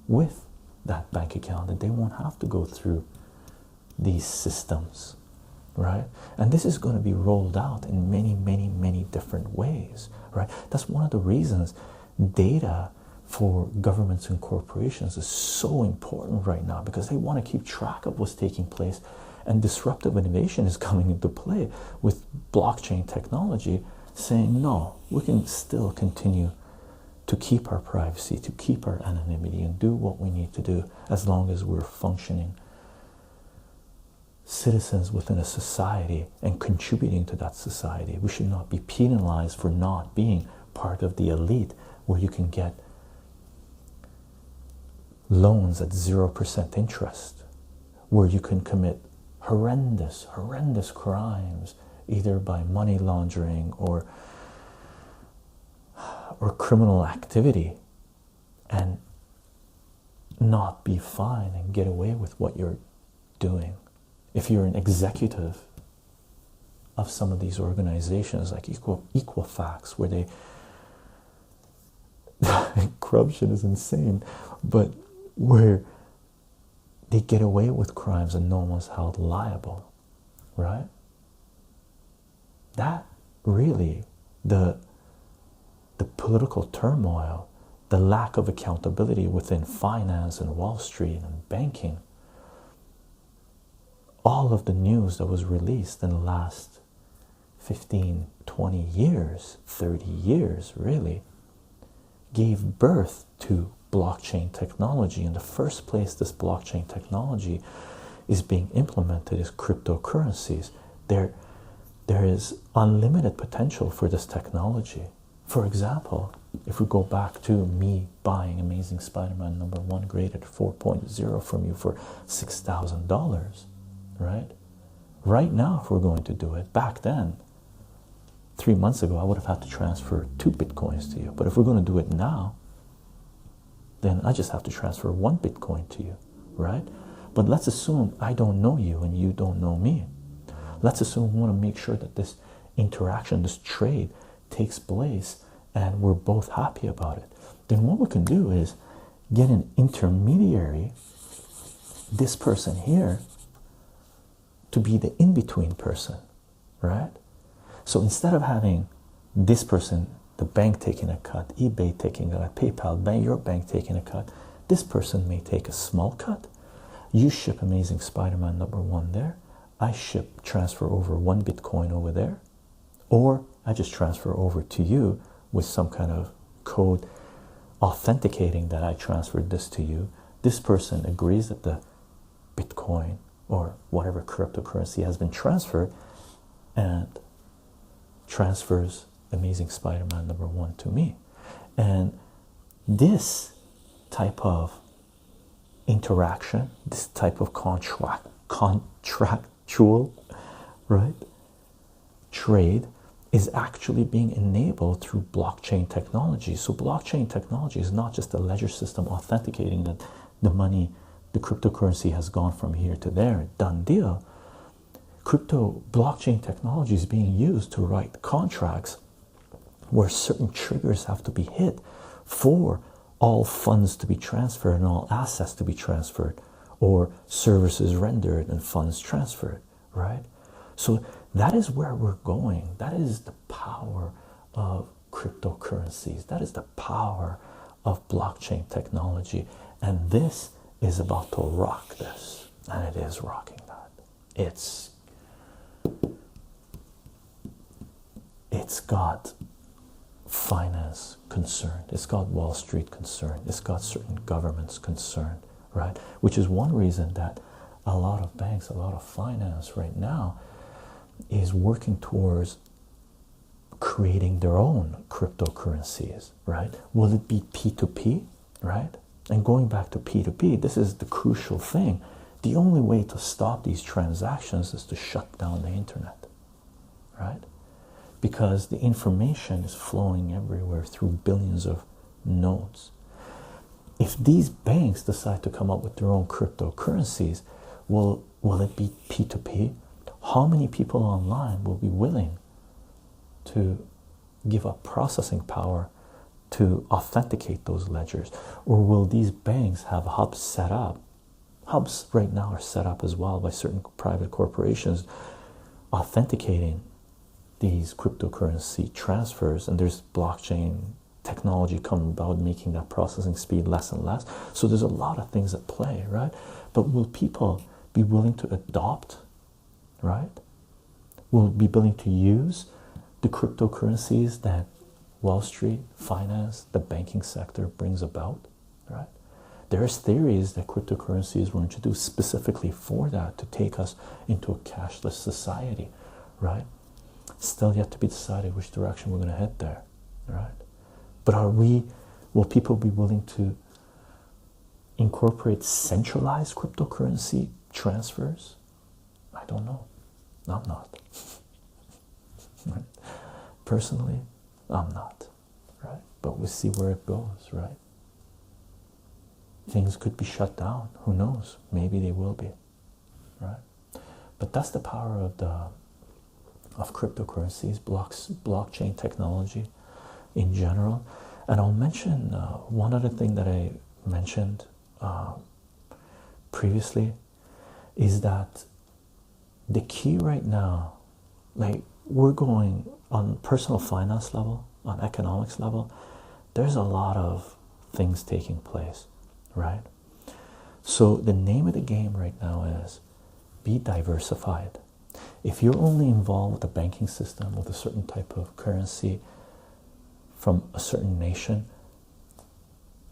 with that bank account, that they won't have to go through these systems, right? And this is going to be rolled out in many different ways, right? That's one of the reasons data for governments and corporations is so important right now, because they want to keep track of what's taking place, and disruptive innovation is coming into play with blockchain technology, saying no, we can still continue to keep our privacy, to keep our anonymity, and do what we need to do as long as we're functioning citizens within a society and contributing to that society. We should not be penalized for not being part of the elite, where you can get loans at 0% interest, where you can commit horrendous crimes, either by money laundering or criminal activity, and not be fined and get away with what you're doing. If you're an executive of some of these organizations like Equifax, where they corruption is insane, but where they get away with crimes and no one's held liable, right? That really, the political turmoil, the lack of accountability within finance and Wall Street and banking, all of the news that was released in the last 15, 20 years, 30 years really, gave birth to blockchain technology. In the first place this blockchain technology is being implemented is cryptocurrencies. There is unlimited potential for this technology. For example, if we go back to me buying Amazing Spider-Man #1 graded 4.0 from you for $6,000, right? Right now, if we're going to do it, back then, 3 months ago, I would have had to transfer 2 Bitcoins to you. But if we're going to do it now, then I just have to transfer 1 Bitcoin to you, right? But let's assume I don't know you and you don't know me. Let's assume we want to make sure that this interaction, this trade takes place and we're both happy about it. Then what we can do is get an intermediary, this person here, to be the in-between person, right? So instead of having this person, the bank taking a cut, eBay taking a cut, PayPal, your bank taking a cut, this person may take a small cut, You ship Amazing Spider-Man #1 there. I transfer over 1 Bitcoin over there, or I just transfer over to you with some kind of code authenticating that I transferred this to you. This person agrees that the Bitcoin or whatever cryptocurrency has been transferred and transfers Amazing Spider-Man #1 to me. And this type of interaction, this type of contractual, right, trade is actually being enabled through blockchain technology. So blockchain technology is not just a ledger system authenticating that the money, the cryptocurrency has gone from here to there, done deal. Blockchain technology is being used to write contracts where certain triggers have to be hit for all funds to be transferred and all assets to be transferred, or services rendered and funds transferred, right? So that is where we're going. That is the power of cryptocurrencies. That is the power of blockchain technology. And this is about to rock this. And it is rocking that. It's got finance concerned, it's got Wall Street concerned, it's got certain governments concerned, right? Which is one reason that a lot of banks, a lot of finance right now is working towards creating their own cryptocurrencies, right? Will it be P2P, right? And going back to P2P, this is the crucial thing. The only way to stop these transactions is to shut down the internet, right? Because the information is flowing everywhere through billions of nodes. If these banks decide to come up with their own cryptocurrencies, will it be P2P? How many people online will be willing to give up processing power to authenticate those ledgers? Or will these banks have hubs set up? Hubs right now are set up as well by certain private corporations authenticating these cryptocurrency transfers, and there's blockchain technology coming about making that processing speed less and less. So there's a lot of things at play, right? But will people be willing to adopt, right? Will be willing to use the cryptocurrencies that Wall Street, finance, the banking sector brings about, right? There's theories that cryptocurrencies were introduced specifically for that, to take us into a cashless society, right? Still yet to be decided which direction we're going to head there, right? But will people be willing to incorporate centralized cryptocurrency transfers? I don't know. I'm not. Right? Personally, I'm not, right? But we'll see where it goes, right? Things could be shut down. Who knows? Maybe they will be, right? But that's the power of cryptocurrencies, blockchain technology in general. And I'll mention one other thing that I mentioned previously is that the key right now, like we're going on personal finance level, on economics level, there's a lot of things taking place, right? So the name of the game right now is be diversified. If you're only involved with the banking system, with a certain type of currency from a certain nation,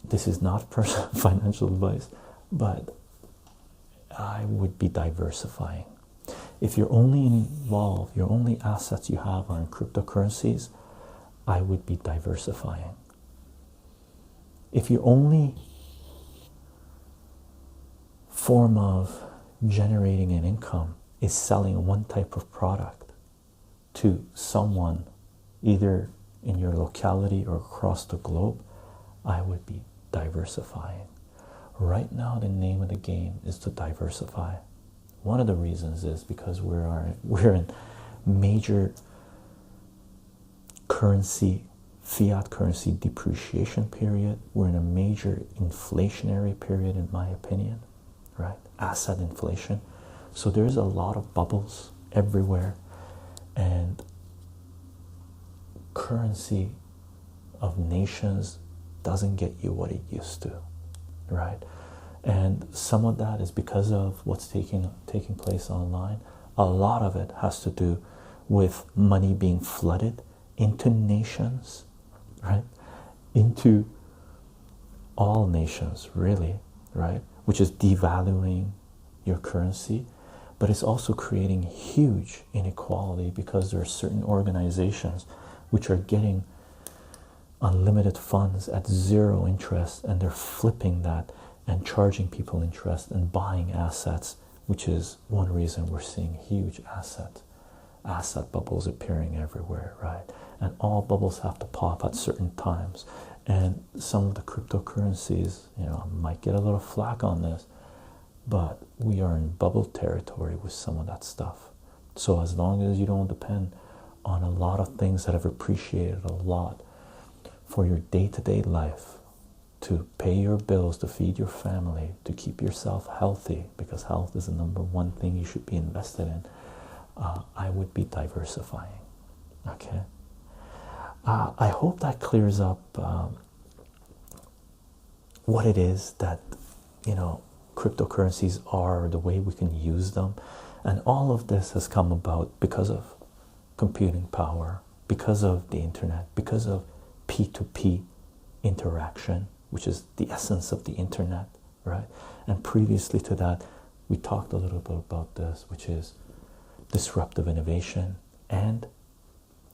this is not personal financial advice, but I would be diversifying. If you're only involved, your only assets you have are in cryptocurrencies, I would be diversifying. If your only form of generating an income is selling one type of product to someone either in your locality or across the globe, I would be diversifying. Right now the name of the game is to diversify. One of the reasons is because we're in major currency, fiat currency depreciation period. We're in a major inflationary period, in my opinion, right? Asset inflation. So there's a lot of bubbles everywhere, and currency of nations doesn't get you what it used to, right? And some of that is because of what's taking place online. A lot of it has to do with money being flooded into nations, right? Into all nations, really, right? Which is devaluing your currency, but it's also creating huge inequality because there are certain organizations which are getting unlimited funds at zero interest, and they're flipping that and charging people interest and buying assets, which is one reason we're seeing huge asset bubbles appearing everywhere, right? And all bubbles have to pop at certain times. And some of the cryptocurrencies, you know, might get a little flack on this, but we are in bubble territory with some of that stuff. So as long as you don't depend on a lot of things that have appreciated a lot for your day-to-day life, to pay your bills, to feed your family, to keep yourself healthy, because health is the number one thing you should be invested in, I would be diversifying. Okay. I hope that clears up what it is that, you know, cryptocurrencies are, the way we can use them. And all of this has come about because of computing power, because of the internet, because of P2P interaction, which is the essence of the internet, right? And previously to that, we talked a little bit about this, which is disruptive innovation, and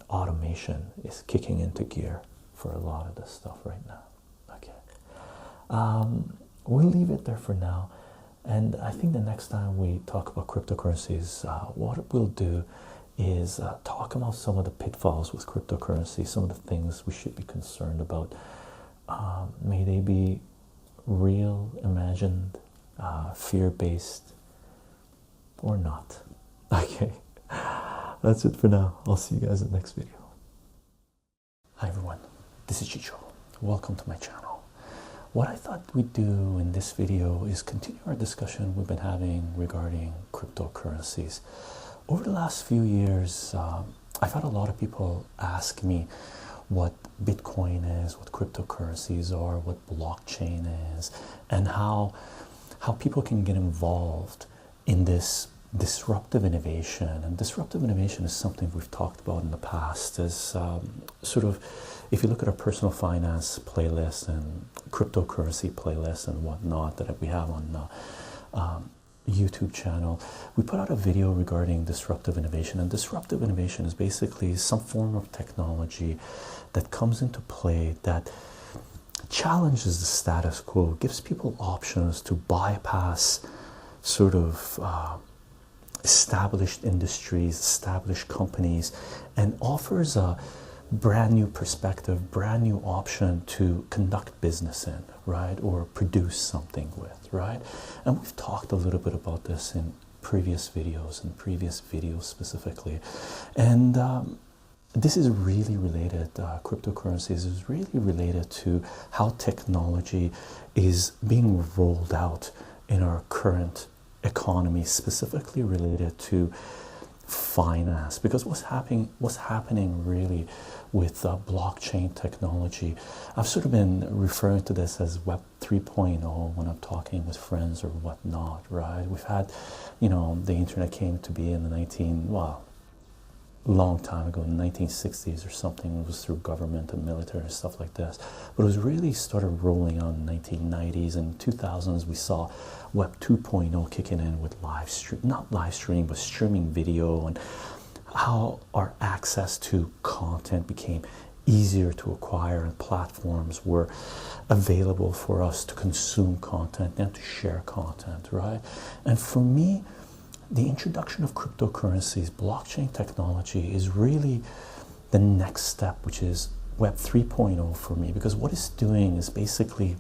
automation is kicking into gear for a lot of this stuff right now. Okay, we'll leave it there for now, and I think the next time we talk about cryptocurrencies, what we'll do is talk about some of the pitfalls with cryptocurrency, some of the things we should be concerned about. May they be real, imagined, fear-based, or not. Okay, that's it for now. I'll see you guys in the next video. Hi everyone, this is Chycho. Welcome to my channel. What I thought we'd do in this video is continue our discussion we've been having regarding cryptocurrencies. Over the last few years, I've had a lot of people ask me what Bitcoin is, what cryptocurrencies are, what blockchain is, and how people can get involved in this disruptive innovation. And disruptive innovation is something we've talked about in the past. As sort of, if you look at our personal finance playlist and cryptocurrency playlist and whatnot that we have on YouTube channel, we put out a video regarding disruptive innovation. And disruptive innovation is basically some form of technology that comes into play that challenges the status quo, gives people options to bypass sort of established industries, established companies, and offers a brand new perspective, brand new option to conduct business in, right, or produce something with, right? And we've talked a little bit about this in previous videos, specifically, and this is really related. Cryptocurrencies is really related to how technology is being rolled out in our current economy, specifically related to finance. Because what's happening really with blockchain technology, I've sort of been referring to this as Web 3.0 when I'm talking with friends or whatnot, right? We've had, you know, the internet came to be in the long time ago, in the 1960s or something. It was through government and military and stuff like this, but it was really started rolling out in the 1990s and 2000s. We saw Web 2.0 kicking in with not live streaming, but streaming video, and how our access to content became easier to acquire, and platforms were available for us to consume content and to share content, right? And for me, the introduction of cryptocurrencies, blockchain technology, is really the next step, which is Web 3.0 for me, because what it's doing is basically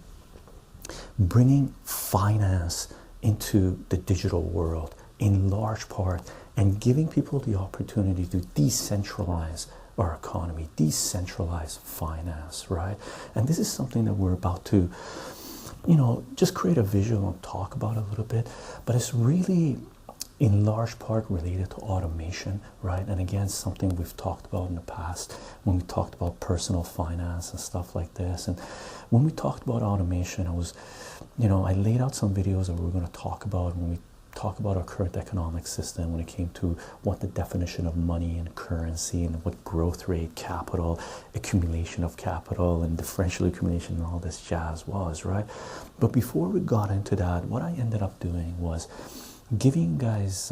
bringing finance into the digital world in large part, and giving people the opportunity to decentralize our economy, decentralize finance, right? And this is something that we're about to, you know, just create a visual and talk about a little bit, but it's really in large part related to automation, right? And again, something we've talked about in the past when we talked about personal finance and stuff like this. And when we talked about automation, I was, I laid out some videos that we were going to talk about when we talk about our current economic system, when it came to what the definition of money and currency and what growth rate, capital, accumulation of capital, and differential accumulation and all this jazz was, right? But before we got into that, what I ended up doing was giving you guys,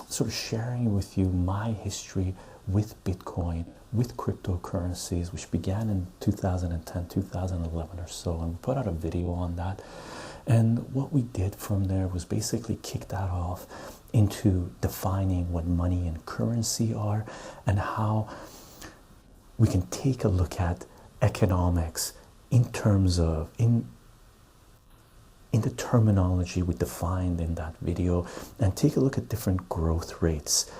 sort of sharing with you my history with Bitcoin, with cryptocurrencies, which began in 2010, 2011 or so, and we put out a video on that. And what we did from there was basically kick that off into defining what money and currency are and how we can take a look at economics in terms of in the terminology we defined in that video, and take a look at different growth rates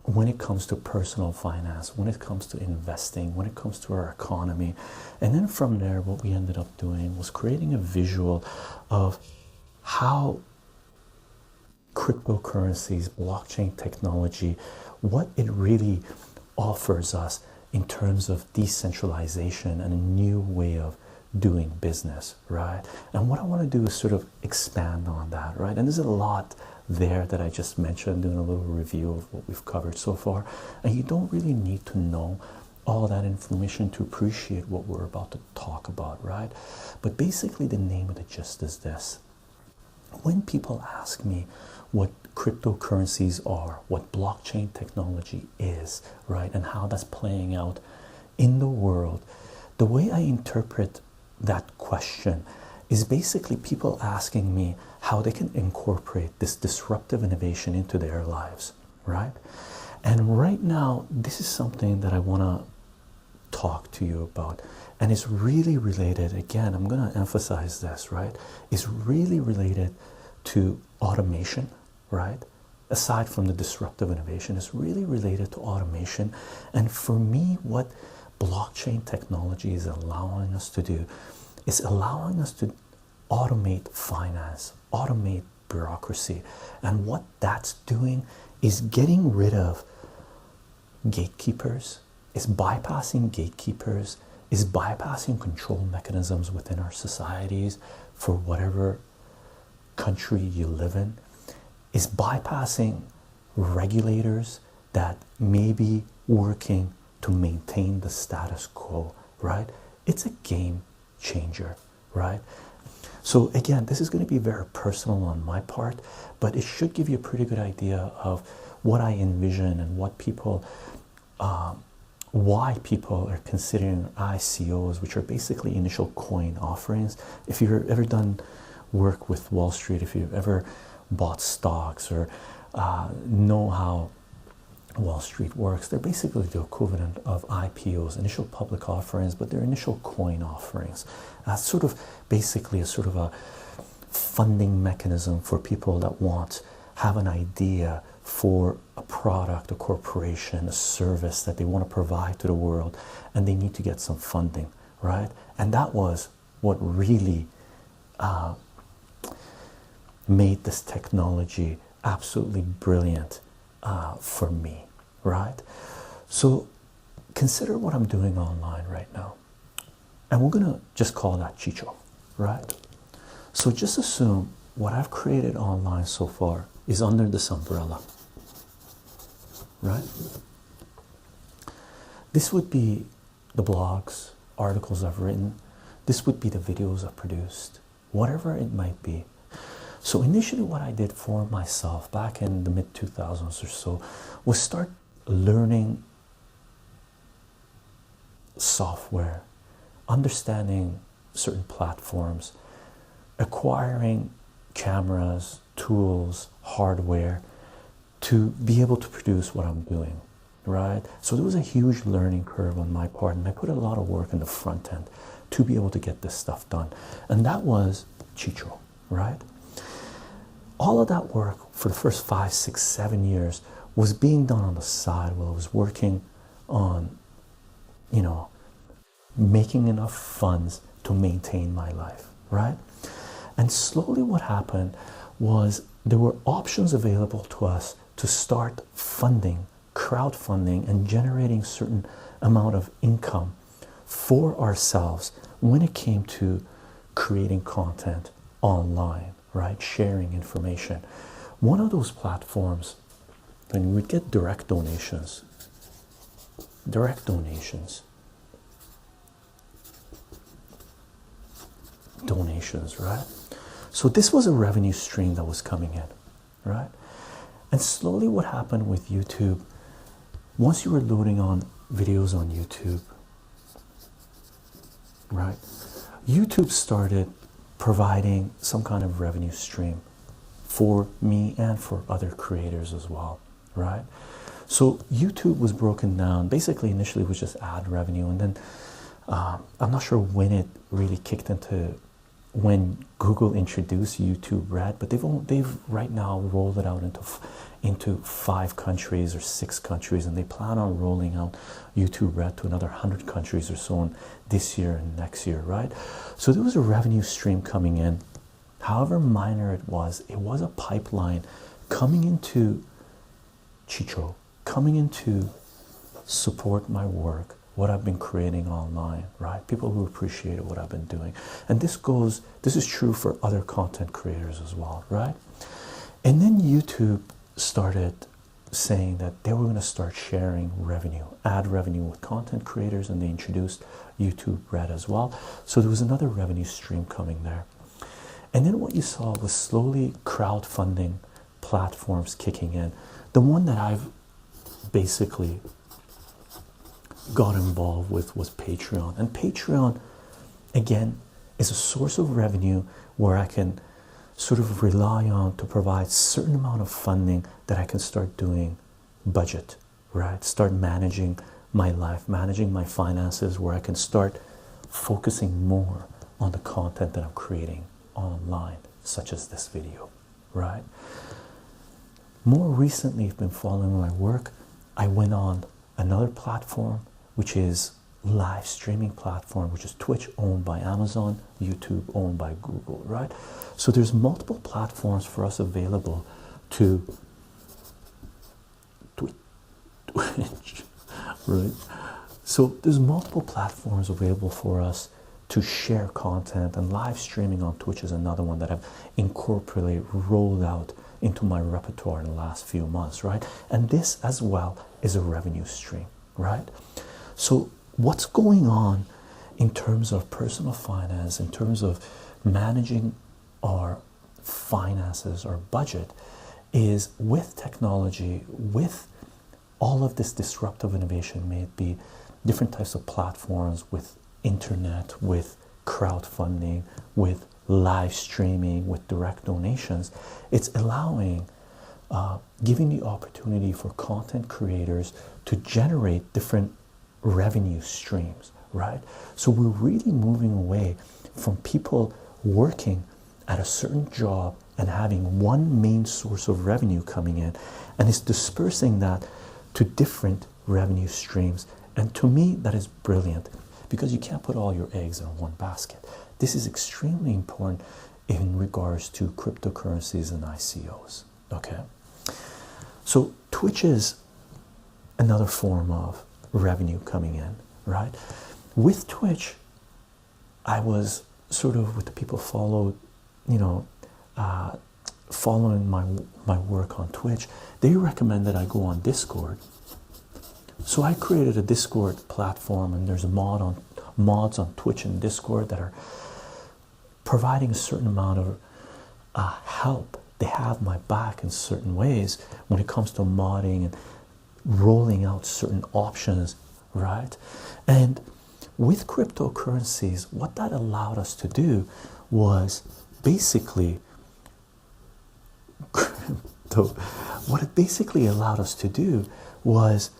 when it comes to personal finance, when it comes to investing, when it comes to our economy. And then from there, what we ended up doing was creating a visual of how cryptocurrencies, blockchain technology, what it really offers us in terms of decentralization and a new way of doing business, right? And what I want to do is sort of expand on that, right? And there's a lot there that I just mentioned, doing a little review of what we've covered so far, and you don't really need to know all that information to appreciate what we're about to talk about, right? But basically the name of the gist is this: when people ask me what cryptocurrencies are, what blockchain technology is, right, and how that's playing out in the world, the way I interpret that question is basically people asking me how they can incorporate this disruptive innovation into their lives, right? And right now, this is something that I want to talk to you about, and it's really related, again, I'm going to emphasize this, right? It's really related to automation, right? Aside from the disruptive innovation, it's really related to automation. And for me, what blockchain technology is allowing us to do is allowing us to automate finance, automate bureaucracy. And what that's doing is getting rid of gatekeepers, is bypassing gatekeepers, is bypassing control mechanisms within our societies for whatever country you live in, is bypassing regulators that may be working to maintain the status quo, right? It's a game changer, right? So again, this is going to be very personal on my part, but it should give you a pretty good idea of what I envision and what people, why people are considering ICOs, which are basically initial coin offerings. If you've ever done work with Wall Street, if you've ever bought stocks or know how Wall Street works, they're basically the equivalent of IPOs, initial public offerings, but they're initial coin offerings. Sort of basically a sort of a funding mechanism for people that have an idea for a product, a corporation, a service that they want to provide to the world, and they need to get some funding, right? And that was what really made this technology absolutely brilliant for me, right? So consider what I'm doing online right now, and we're gonna just call that Chycho, right? So just assume what I've created online so far is under this umbrella, right? This would be the blogs, articles I've written. This would be the videos I've produced, whatever it might be. So initially what I did for myself back in the mid 2000s or so was start learning software, understanding certain platforms, acquiring cameras, tools, hardware to be able to produce what I'm doing, right? So there was a huge learning curve on my part, and I put a lot of work in the front end to be able to get this stuff done. And that was Chycho, right? All of that work for the first 5, 6, 7 years was being done on the side while I was working on, making enough funds to maintain my life, right? And slowly what happened was there were options available to us to start funding, crowdfunding, and generating certain amount of income for ourselves when it came to creating content online, right? Sharing information. One of those platforms, then we'd get direct donations. Direct donations. Donations, right? So this was a revenue stream that was coming in, right? And slowly what happened with YouTube, once you were loading on videos on YouTube, right? YouTube started providing some kind of revenue stream for me and for other creators as well, right? So YouTube was broken down. Basically, initially it was just ad revenue, and then I'm not sure when it really kicked into, when Google introduced YouTube Red, but they've right now rolled it out into 5 countries or 6 countries, and they plan on rolling out YouTube Red to another 100 countries or so in this year and next year, right? So there was a revenue stream coming in. However minor it was a pipeline coming into Chycho, coming into support my work, what I've been creating online, right? People who appreciated what I've been doing. And this is true for other content creators as well, right? And then YouTube started saying that they were going to start sharing revenue, ad revenue with content creators, and they introduced YouTube Red as well. So there was another revenue stream coming there. And then what you saw was slowly crowdfunding platforms kicking in. The one that I've basically got involved with was Patreon. And Patreon, again, is a source of revenue where I can sort of rely on to provide certain amount of funding that I can start doing budget, right? Start managing my life, managing my finances, where I can start focusing more on the content that I'm creating online, such as this video, right? More recently, if you've been following my work, I went on another platform, which is live streaming platform, which is Twitch, owned by Amazon, YouTube owned by Google, right? So there's multiple platforms for us available to Twitch, right? So there's multiple platforms available for us to share content, and live streaming on Twitch is another one that I've incorporated, rolled out into my repertoire in the last few months, right? And this as well is a revenue stream, right? So what's going on in terms of personal finance, in terms of managing our finances, our budget, is with technology, with all of this disruptive innovation, may it be different types of platforms, with internet, with crowdfunding, with live streaming, with direct donations, it's allowing, giving the opportunity for content creators to generate different revenue streams, right? So we're really moving away from people working at a certain job and having one main source of revenue coming in, and it's dispersing that to different revenue streams. And to me, that is brilliant, because you can't put all your eggs in one basket. This is extremely important in regards to cryptocurrencies and ICOs, okay? So Twitch is another form of revenue coming in, right? With Twitch, I was sort of, with the people followed, following my work on Twitch, they recommended I go on Discord. So I created a Discord platform, and there's mods on Twitch and Discord that are providing a certain amount of help. They have my back in certain ways when it comes to modding and rolling out certain options, right? And with cryptocurrencies, what that allowed us to do was basically what it basically allowed us to do was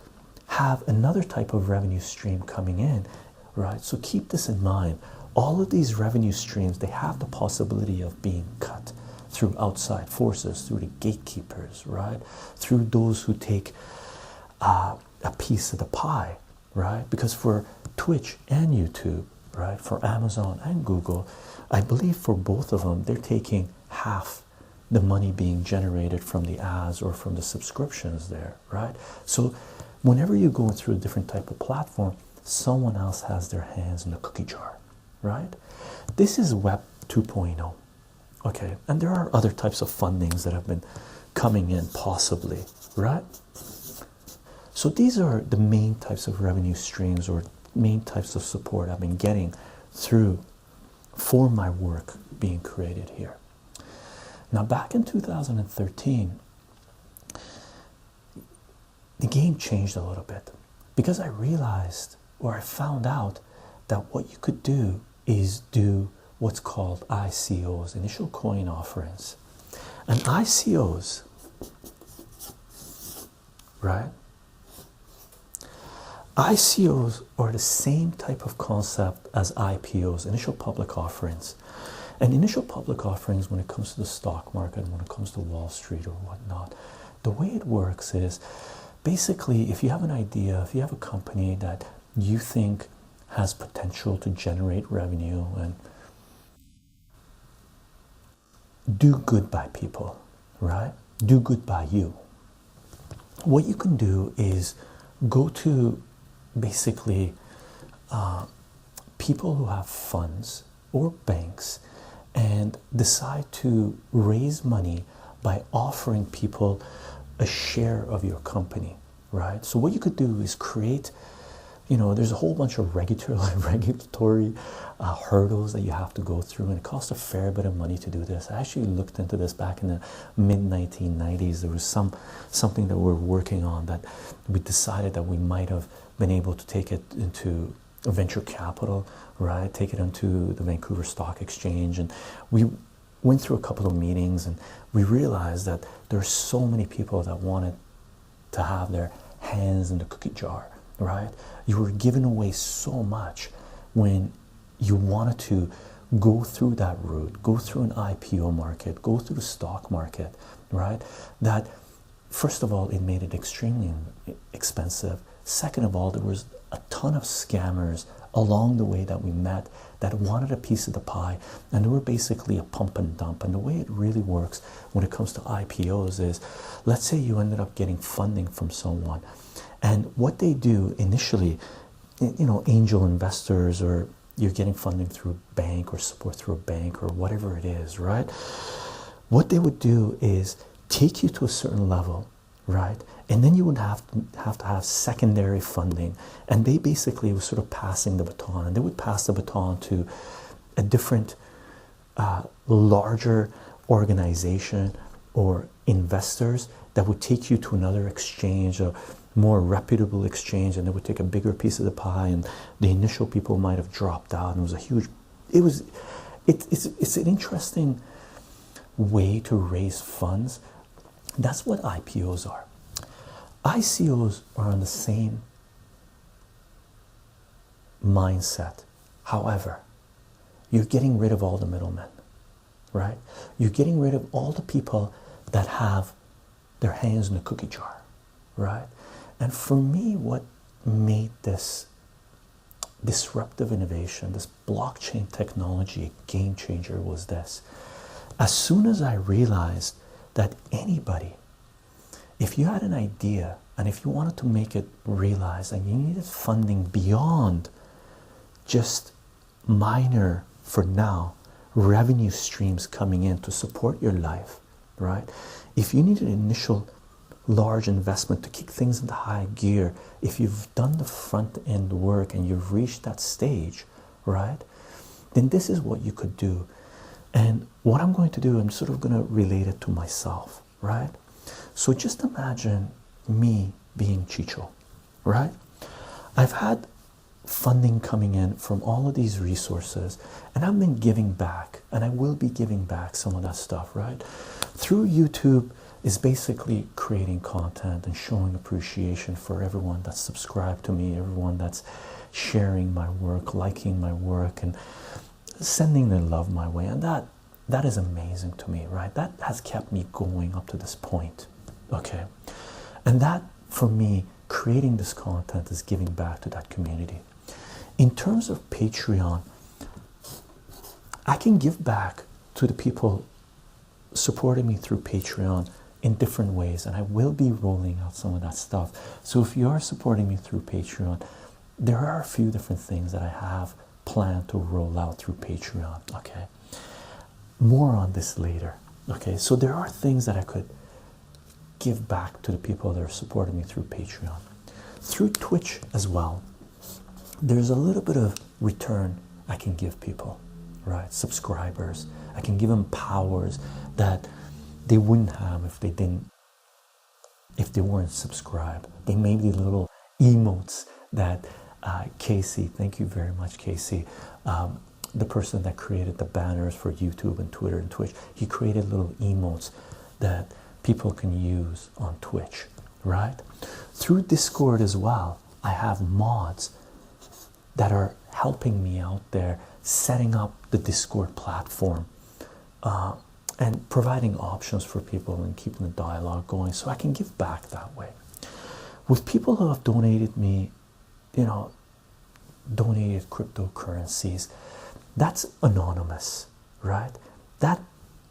have another type of revenue stream coming in, right? So keep this in mind. All of these revenue streams, they have the possibility of being cut through outside forces, through the gatekeepers, right? Through those who take a piece of the pie, right? Because for Twitch and YouTube, right, for Amazon and Google, I believe for both of them, they're taking half the money being generated from the ads or from the subscriptions there, right? So whenever you go through a different type of platform, someone else has their hands in the cookie jar, right? This is Web 2.0. Okay, and there are other types of fundings that have been coming in possibly, right? So these are the main types of revenue streams or main types of support I've been getting through for my work being created here. Now back in 2013, the game changed a little bit because I realized, or I found out, that what you could do is do what's called ICOs, initial coin offerings. And ICOs, right? ICOs are the same type of concept as IPOs, initial public offerings. And initial public offerings, when it comes to the stock market, when it comes to Wall Street or whatnot, the way it works is basically if you have an idea, if you have a company that you think has potential to generate revenue and do good by people, right? Do good by you. What you can do is go to basically people who have funds or banks and decide to raise money by offering people a share of your company, right? So what you could do is create, you know, there's a whole bunch of regulatory hurdles that you have to go through, and it costs a fair bit of money to do this. I actually looked into this back in the mid-1990s. There was something that we're working on that we decided that we might have been able to take it into venture capital, right? Take it into the Vancouver Stock Exchange, and we went through a couple of meetings, and we realized that there are so many people that wanted to have their hands in the cookie jar, right? You were giving away so much when you wanted to go through that route, go through an IPO market, go through the stock market, right? That first of all, it made it extremely expensive. Second of all, there was a ton of scammers along the way that we met that wanted a piece of the pie, and they were basically a pump and dump. And the way it really works when it comes to IPOs is, let's say you ended up getting funding from someone, and what they do initially, you know, angel investors, or you're getting funding through a bank or support through a bank or whatever it is, right? What they would do is take you to a certain level, right? And then you would have to have secondary funding, and they basically were sort of passing the baton, and they would pass the baton to a different larger organization or investors that would take you to another exchange, a more reputable exchange, and they would take a bigger piece of the pie, and the initial people might have dropped out, and it was a huge, it's an interesting way to raise funds. That's what IPOs are. ICOs are on the same mindset. However, you're getting rid of all the middlemen, right? You're getting rid of all the people that have their hands in the cookie jar, right? And for me, what made this disruptive innovation, this blockchain technology, a game changer, was this. As soon as I realized that anybody, if you had an idea and if you wanted to make it realize, and you needed funding beyond just minor, for now, revenue streams coming in to support your life, right? If you needed an initial large investment to kick things into high gear, if you've done the front end work and you've reached that stage, right, then this is what you could do. And what I'm going to do, I'm sort of going to relate it to myself, right? So just imagine me being Chycho, right? I've had funding coming in from all of these resources, and I've been giving back, and I will be giving back some of that stuff, right? Through YouTube is basically creating content and showing appreciation for everyone that's subscribed to me, everyone that's sharing my work, liking my work, and sending their love my way. And that is amazing to me, right? That has kept me going up to this point, okay? And that, for me, creating this content is giving back to that community. In terms of Patreon, I can give back to the people supporting me through Patreon in different ways, and I will be rolling out some of that stuff. So if you are supporting me through Patreon, there are a few different things that I have planned to roll out through Patreon. Okay, more on this later. Okay, so there are things that I could give back to the people that are supporting me through Patreon. Through Twitch as well, there's a little bit of return I can give people, right? Subscribers. I can give them powers that they wouldn't have if they weren't subscribed. They may be little emotes that Casey, thank you very much, Casey, the person that created the banners for YouTube and Twitter and Twitch, he created little emotes that people can use on Twitch, right? Through Discord as well, I have mods that are helping me out there setting up the Discord platform and providing options for people and keeping the dialogue going, so I can give back that way. With people who have donated me, donated cryptocurrencies, that's anonymous, right? That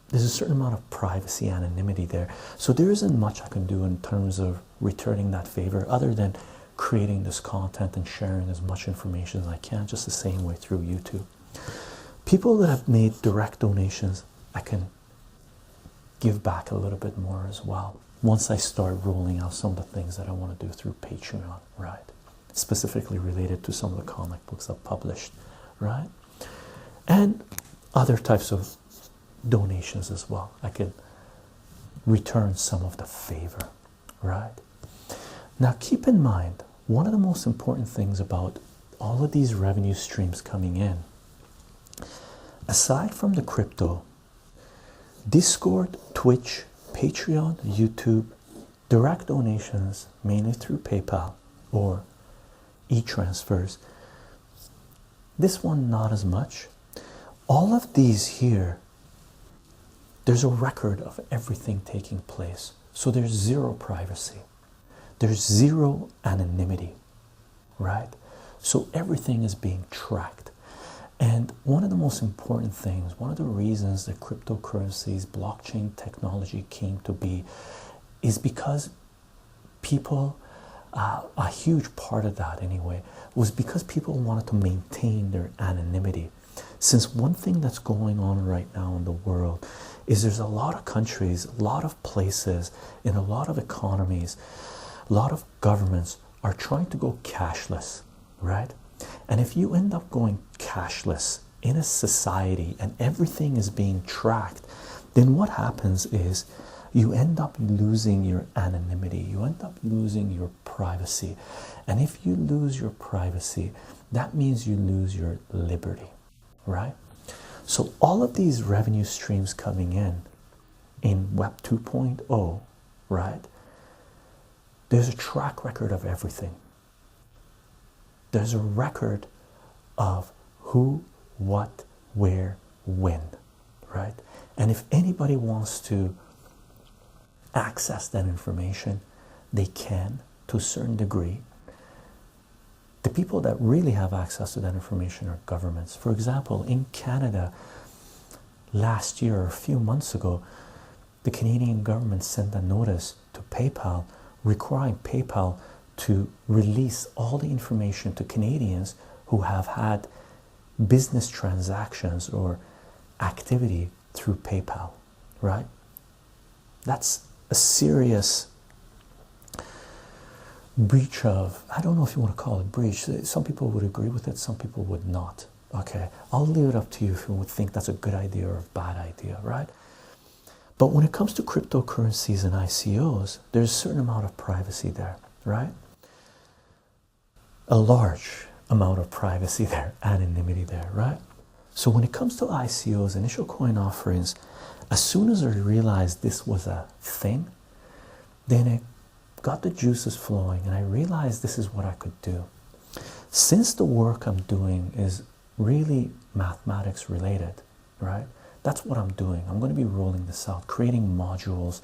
there's a certain amount of privacy, anonymity there, so there isn't much I can do in terms of returning that favor other than creating this content and sharing as much information as I can, just the same way through YouTube. People that have made direct donations, I can give back a little bit more as well once I start rolling out some of the things that I want to do through Patreon, right? Specifically related to some of the comic books I've published, right? And other types of donations as well. I could return some of the favor, right? Now keep in mind, one of the most important things about all of these revenue streams coming in, aside from the crypto, Discord, Twitch, Patreon, YouTube, direct donations mainly through PayPal or e-transfers, this one not as much. All of these here, there's a record of everything taking place, so there's zero privacy, there's zero anonymity, right? So everything is being tracked. And one of the most important things, one of the reasons that cryptocurrencies, blockchain technology came to be, is because people, a huge part of that anyway, was because people wanted to maintain their anonymity. Since one thing that's going on right now in the world is there's a lot of countries, a lot of places, in a lot of economies, a lot of governments are trying to go cashless, right? And if you end up going cashless in a society and everything is being tracked, then what happens is you end up losing your anonymity, you end up losing your privacy. And if you lose your privacy, that means you lose your liberty, right? So all of these revenue streams coming in Web 2.0, right? There's a track record of everything. There's a record of who, what, where, when, right? And if anybody wants to access that information, they can to a certain degree. The people that really have access to that information are governments. For example, in Canada, last year or a few months ago, the Canadian government sent a notice to PayPal requiring PayPal to release all the information to Canadians who have had business transactions or activity through PayPal, right? That's a serious breach of, I don't know if you want to call it breach. Some people would agree with it, some people would not. Okay, I'll leave it up to you if you would think that's a good idea or a bad idea, right? But when it comes to cryptocurrencies and ICOs, there's a certain amount of privacy there, right? A large amount of privacy there, anonymity there, right? So when it comes to ICOs, initial coin offerings, as soon as I realized this was a thing, then it got the juices flowing and I realized this is what I could do. Since the work I'm doing is really mathematics related, right? That's what I'm doing. I'm going to be rolling this out, creating modules,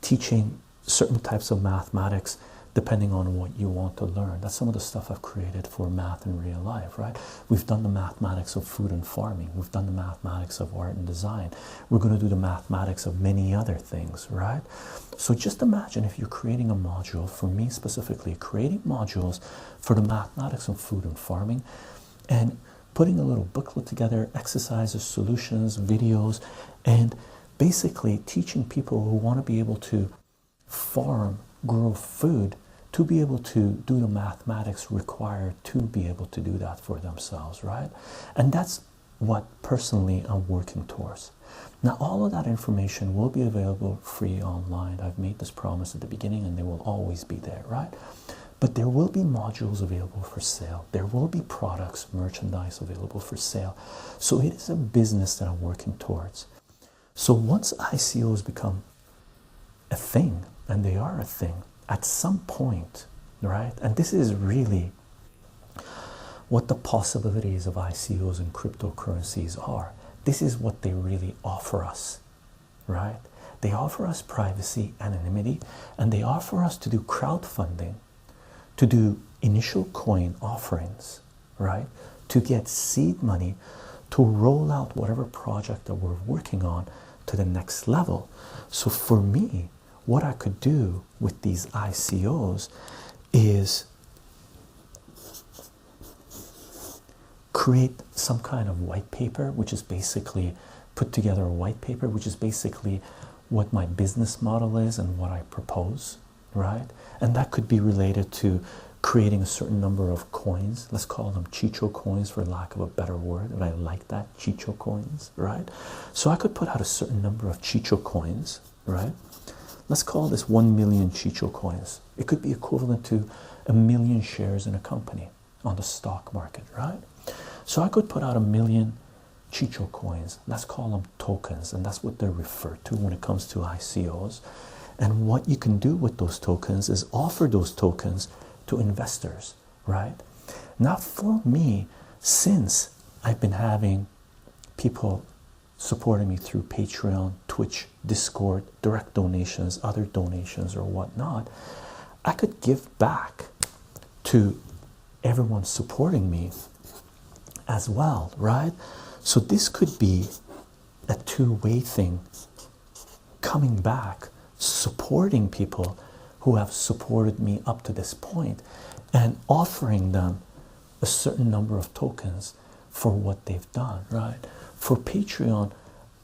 teaching certain types of mathematics depending on what you want to learn. That's some of the stuff I've created for math in real life, right? We've done the mathematics of food and farming. We've done the mathematics of art and design. We're going to do the mathematics of many other things, right? So just imagine if you're creating a module, for me specifically, creating modules for the mathematics of food and farming, and putting a little booklet together, exercises, solutions, videos, and basically teaching people who want to be able to farm, grow food, to be able to do the mathematics required to be able to do that for themselves, right? And that's what personally I'm working towards. Now, all of that information will be available free online. I've made this promise at the beginning, and they will always be there, right? But there will be modules available for sale. There will be products, merchandise available for sale. So it is a business that I'm working towards. So once ICOs become a thing, and they are a thing, at some point, right? And this is really what the possibilities of ICOs and cryptocurrencies are. This is what they really offer us, right? They offer us privacy, anonymity, and they offer us to do crowdfunding, to do initial coin offerings, right? To get seed money to roll out whatever project that we're working on to the next level. So for me, what I could do with these ICOs is create some kind of white paper, which is basically put together a white paper, which is basically what my business model is and what I propose, right? And that could be related to creating a certain number of coins. Let's call them Chycho coins for lack of a better word, and I like that, Chycho coins, right? So I could put out a certain number of Chycho coins, right? Let's call this 1 million Chycho coins. It could be equivalent to 1 million shares in a company on the stock market, right? So I could put out 1 million Chycho coins. Let's call them tokens, and that's what they're referred to when it comes to ICOs. And what you can do with those tokens is offer those tokens to investors, right? Now for me, since I've been having people supporting me through Patreon, Twitch, Discord, direct donations, other donations or whatnot, I could give back to everyone supporting me as well, right? So this could be a two-way thing, coming back, supporting people who have supported me up to this point and offering them a certain number of tokens for what they've done, right? For Patreon,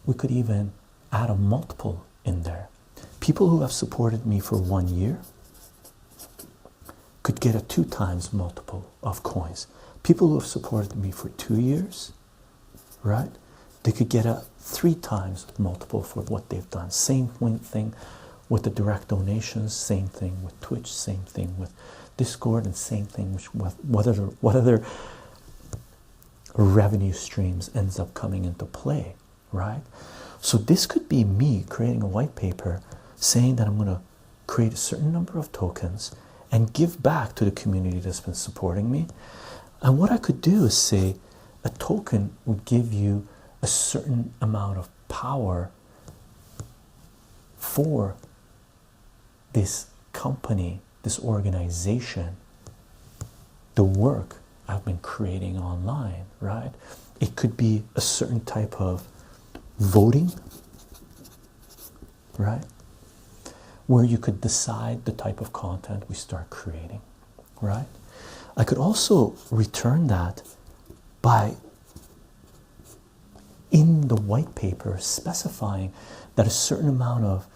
we could even add a multiple in there. People who have supported me for 1 year could get a 2 times multiple of coins. People who have supported me for 2 years, right? They could get a 3 times multiple for what they've done. Same thing with the direct donations, same thing with Twitch, same thing with Discord, and same thing with what other revenue streams ends up coming into play, right? So this could be me creating a white paper saying that I'm going to create a certain number of tokens and give back to the community that's been supporting me. And what I could do is say a token would give you a certain amount of power for this company, this organization, the work I've been creating online, right? It could be a certain type of voting, right? Where you could decide the type of content we start creating, right? I could also return that by, in the white paper, specifying that a certain amount of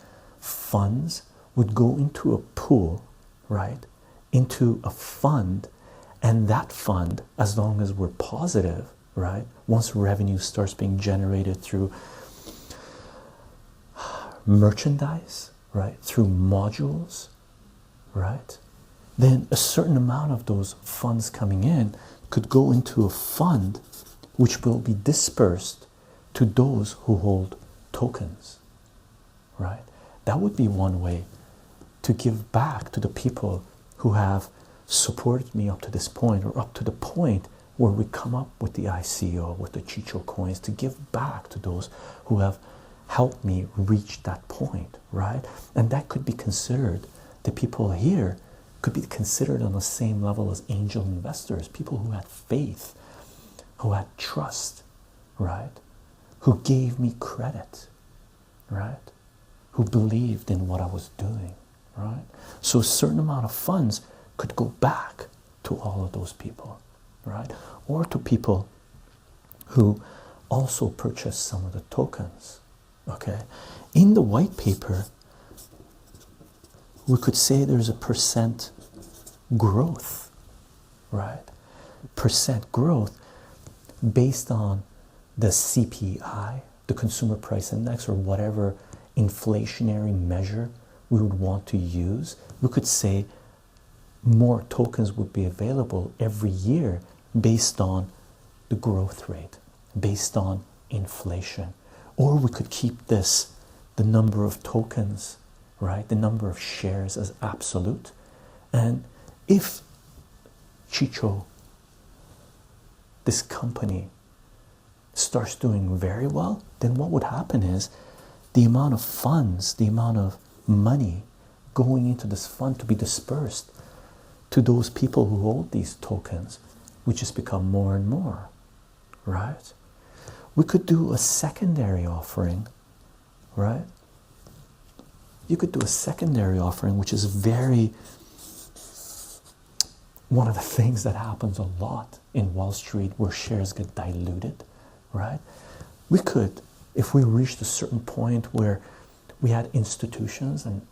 funds would go into a pool, right? Into a fund, and that fund, as long as we're positive, right? Once revenue starts being generated through merchandise, right? Through modules, right? Then a certain amount of those funds coming in could go into a fund which will be dispersed to those who hold tokens, right? That would be one way to give back to the people who have supported me up to this point, or up to the point where we come up with the ICO, with the Chycho coins, to give back to those who have helped me reach that point, right? And that could be considered the people here could be considered on the same level as angel investors, people who had faith, who had trust, right? Who gave me credit, right? Who believed in what I was doing, right? So a certain amount of funds could go back to all of those people, right? Or to people who also purchased some of the tokens, okay? In the white paper, we could say there's a percent growth, right? Percent growth based on the CPI, the consumer price index, or whatever inflationary measure we would want to use. We could say more tokens would be available every year based on the growth rate, based on inflation. Or we could keep this, the number of tokens, right, the number of shares, as absolute. And if Chycho, this company, starts doing very well, then what would happen is the amount of funds, the amount of money going into this fund to be dispersed to those people who hold these tokens would just become more and more, right? We could do a secondary offering, right? You could do a secondary offering, which is very, one of the things that happens a lot in Wall Street, where shares get diluted, right? We could, if we reached a certain point where we had institutions, and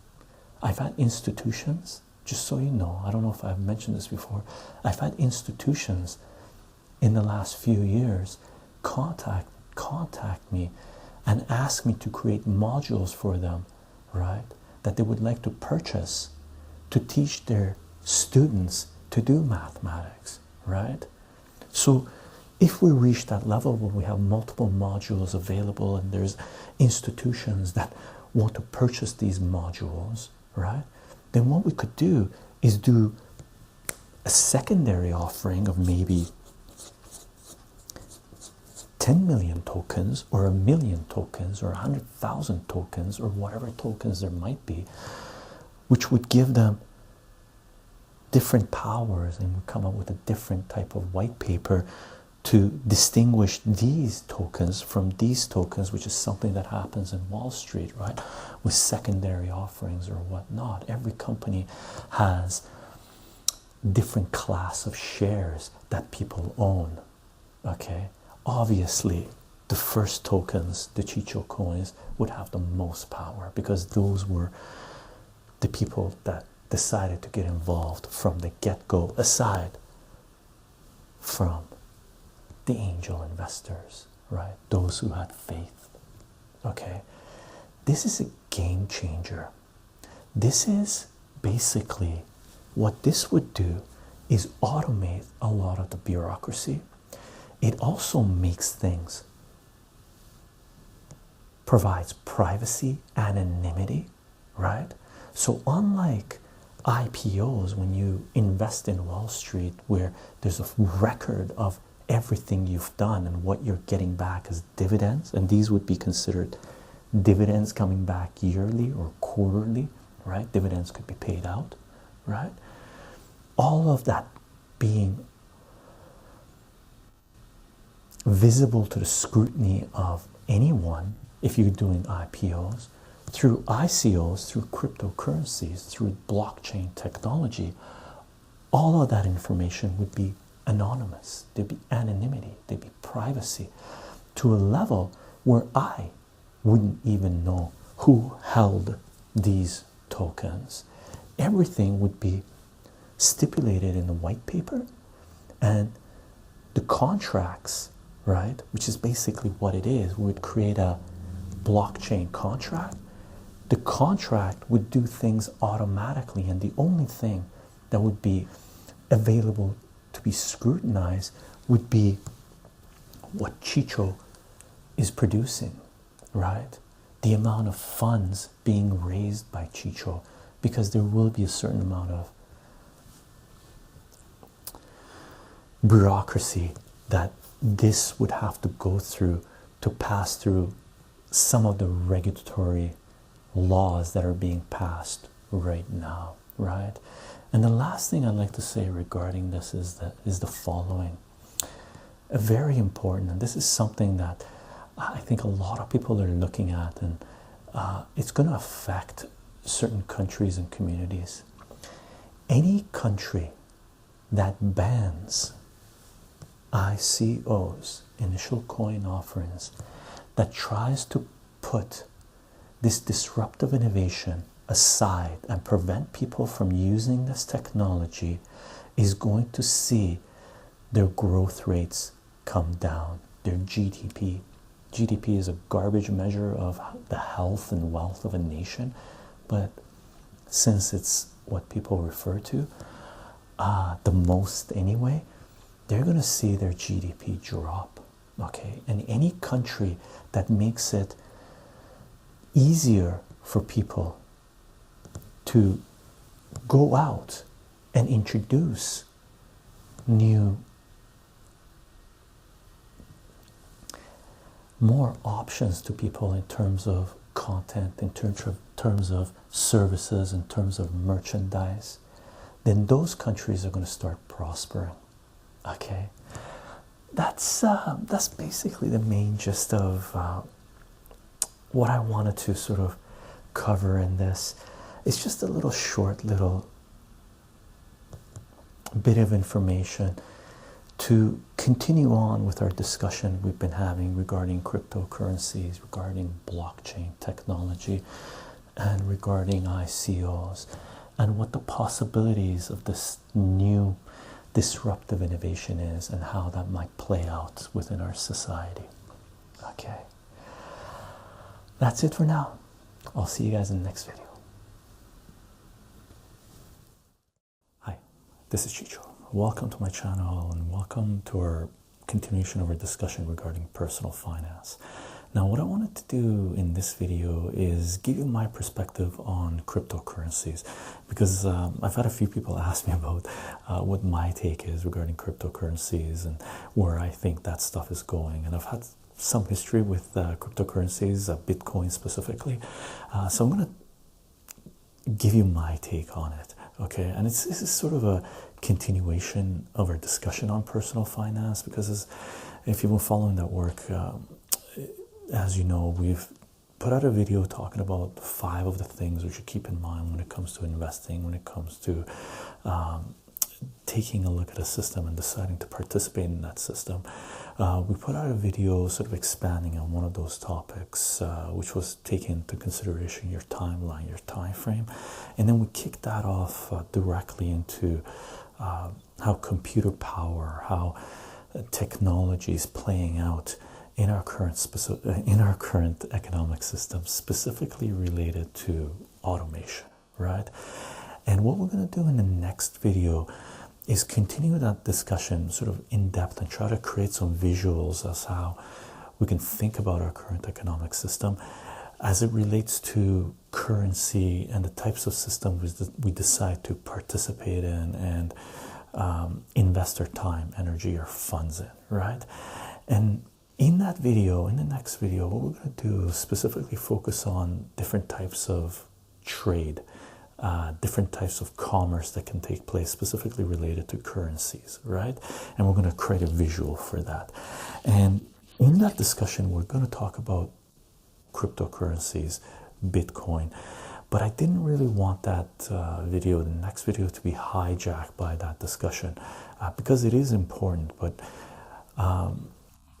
I've had institutions, just so you know, I don't know if I've mentioned this before, I've had institutions in the last few years contact me and ask me to create modules for them, right, that they would like to purchase to teach their students to do mathematics, right? So if we reach that level where we have multiple modules available and there's institutions that want to purchase these modules, right, then what we could do is do a secondary offering of maybe 10 million tokens or 1 million tokens or 100,000 tokens or whatever tokens there might be, which would give them different powers and would come up with a different type of white paper to distinguish these tokens from these tokens, which is something that happens in Wall Street, right, with secondary offerings or whatnot. Every company has different class of shares that people own, okay? Obviously, the first tokens, the Chycho coins, would have the most power because those were the people that decided to get involved from the get-go, aside from the angel investors, right? Those who had faith, okay? This is a game changer. This is basically what this would do is automate a lot of the bureaucracy. It also makes things, provides privacy, anonymity, right? So unlike IPOs, when you invest in Wall Street, where there's a record of everything you've done and what you're getting back as dividends, and these would be considered dividends coming back yearly or quarterly, right? Dividends could be paid out, right? All of that being visible to the scrutiny of anyone, if you're doing IPOs, through ICOs, through cryptocurrencies, through blockchain technology, all of that information would be anonymous. There'd be anonymity, there'd be privacy, to a level where I wouldn't even know who held these tokens. Everything would be stipulated in the white paper, and the contracts, right, which is basically what it is, we would create a blockchain contract. The contract would do things automatically, and the only thing that would be available to be scrutinized would be what Chycho is producing, right? The amount of funds being raised by Chycho, because there will be a certain amount of bureaucracy that this would have to go through to pass through some of the regulatory laws that are being passed right now, right? And the last thing I'd like to say regarding this is the following. Very important, and this is something that I think a lot of people are looking at, and it's going to affect certain countries and communities. Any country that bans ICOs, initial coin offerings, that tries to put this disruptive innovation aside and prevent people from using this technology is going to see their growth rates come down, their GDP. GDP is a garbage measure of the health and wealth of a nation, but since it's what people refer to the most anyway, they're going to see their GDP drop. Okay, and any country that makes it easier for people to go out and introduce more options to people in terms of content, in terms of services, in terms of merchandise, then those countries are going to start prospering. Okay, that's basically the main gist of what I wanted to sort of cover in this. It's just a little short little bit of information to continue on with our discussion we've been having regarding cryptocurrencies, regarding blockchain technology, and regarding ICOs, and what the possibilities of this new disruptive innovation is and how that might play out within our society. Okay, that's it for now. I'll see you guys in the next video. Hi, this is Chycho. Welcome to my channel and welcome to our continuation of our discussion regarding personal finance. Now, what I wanted to do in this video is give you my perspective on cryptocurrencies, because I've had a few people ask me about what my take is regarding cryptocurrencies and where I think that stuff is going. And I've had some history with cryptocurrencies, Bitcoin specifically. So I'm going to give you my take on it. Okay, and this is sort of a continuation of our discussion on personal finance, because if you've been following that work, as you know, we've put out a video talking about 5 of the things we should keep in mind when it comes to investing, when it comes to taking a look at a system and deciding to participate in that system. We put out a video sort of expanding on one of those topics, which was taking into consideration your timeline, your time frame, and then we kicked that off directly into how computer power, how technology is playing out in our current economic system, specifically related to automation, right? And what we're going to do in the next video is continue that discussion sort of in depth and try to create some visuals as how we can think about our current economic system as it relates to currency and the types of systems we decide to participate in and invest our time, energy, or funds in, right? And in that video, in the next video, what we're going to do is specifically focus on different types of trade, different types of commerce that can take place specifically related to currencies, right? And we're going to create a visual for that. And in that discussion, we're going to talk about cryptocurrencies, Bitcoin, but I didn't really want that video, the next video, to be hijacked by that discussion because it is important. But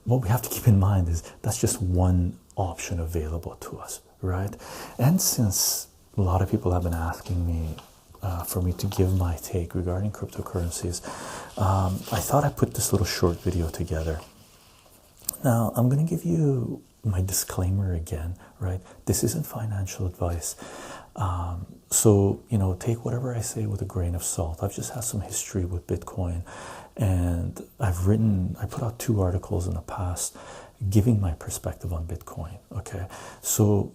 what we have to keep in mind is that's just one option available to us, right? And since a lot of people have been asking me for me to give my take regarding cryptocurrencies, I thought I'd put this little short video together. Now, I'm going to give you my disclaimer again, right? This isn't financial advice. So, you know, take whatever I say with a grain of salt. I've just had some history with Bitcoin, and I put out 2 articles in the past giving my perspective on Bitcoin, okay? So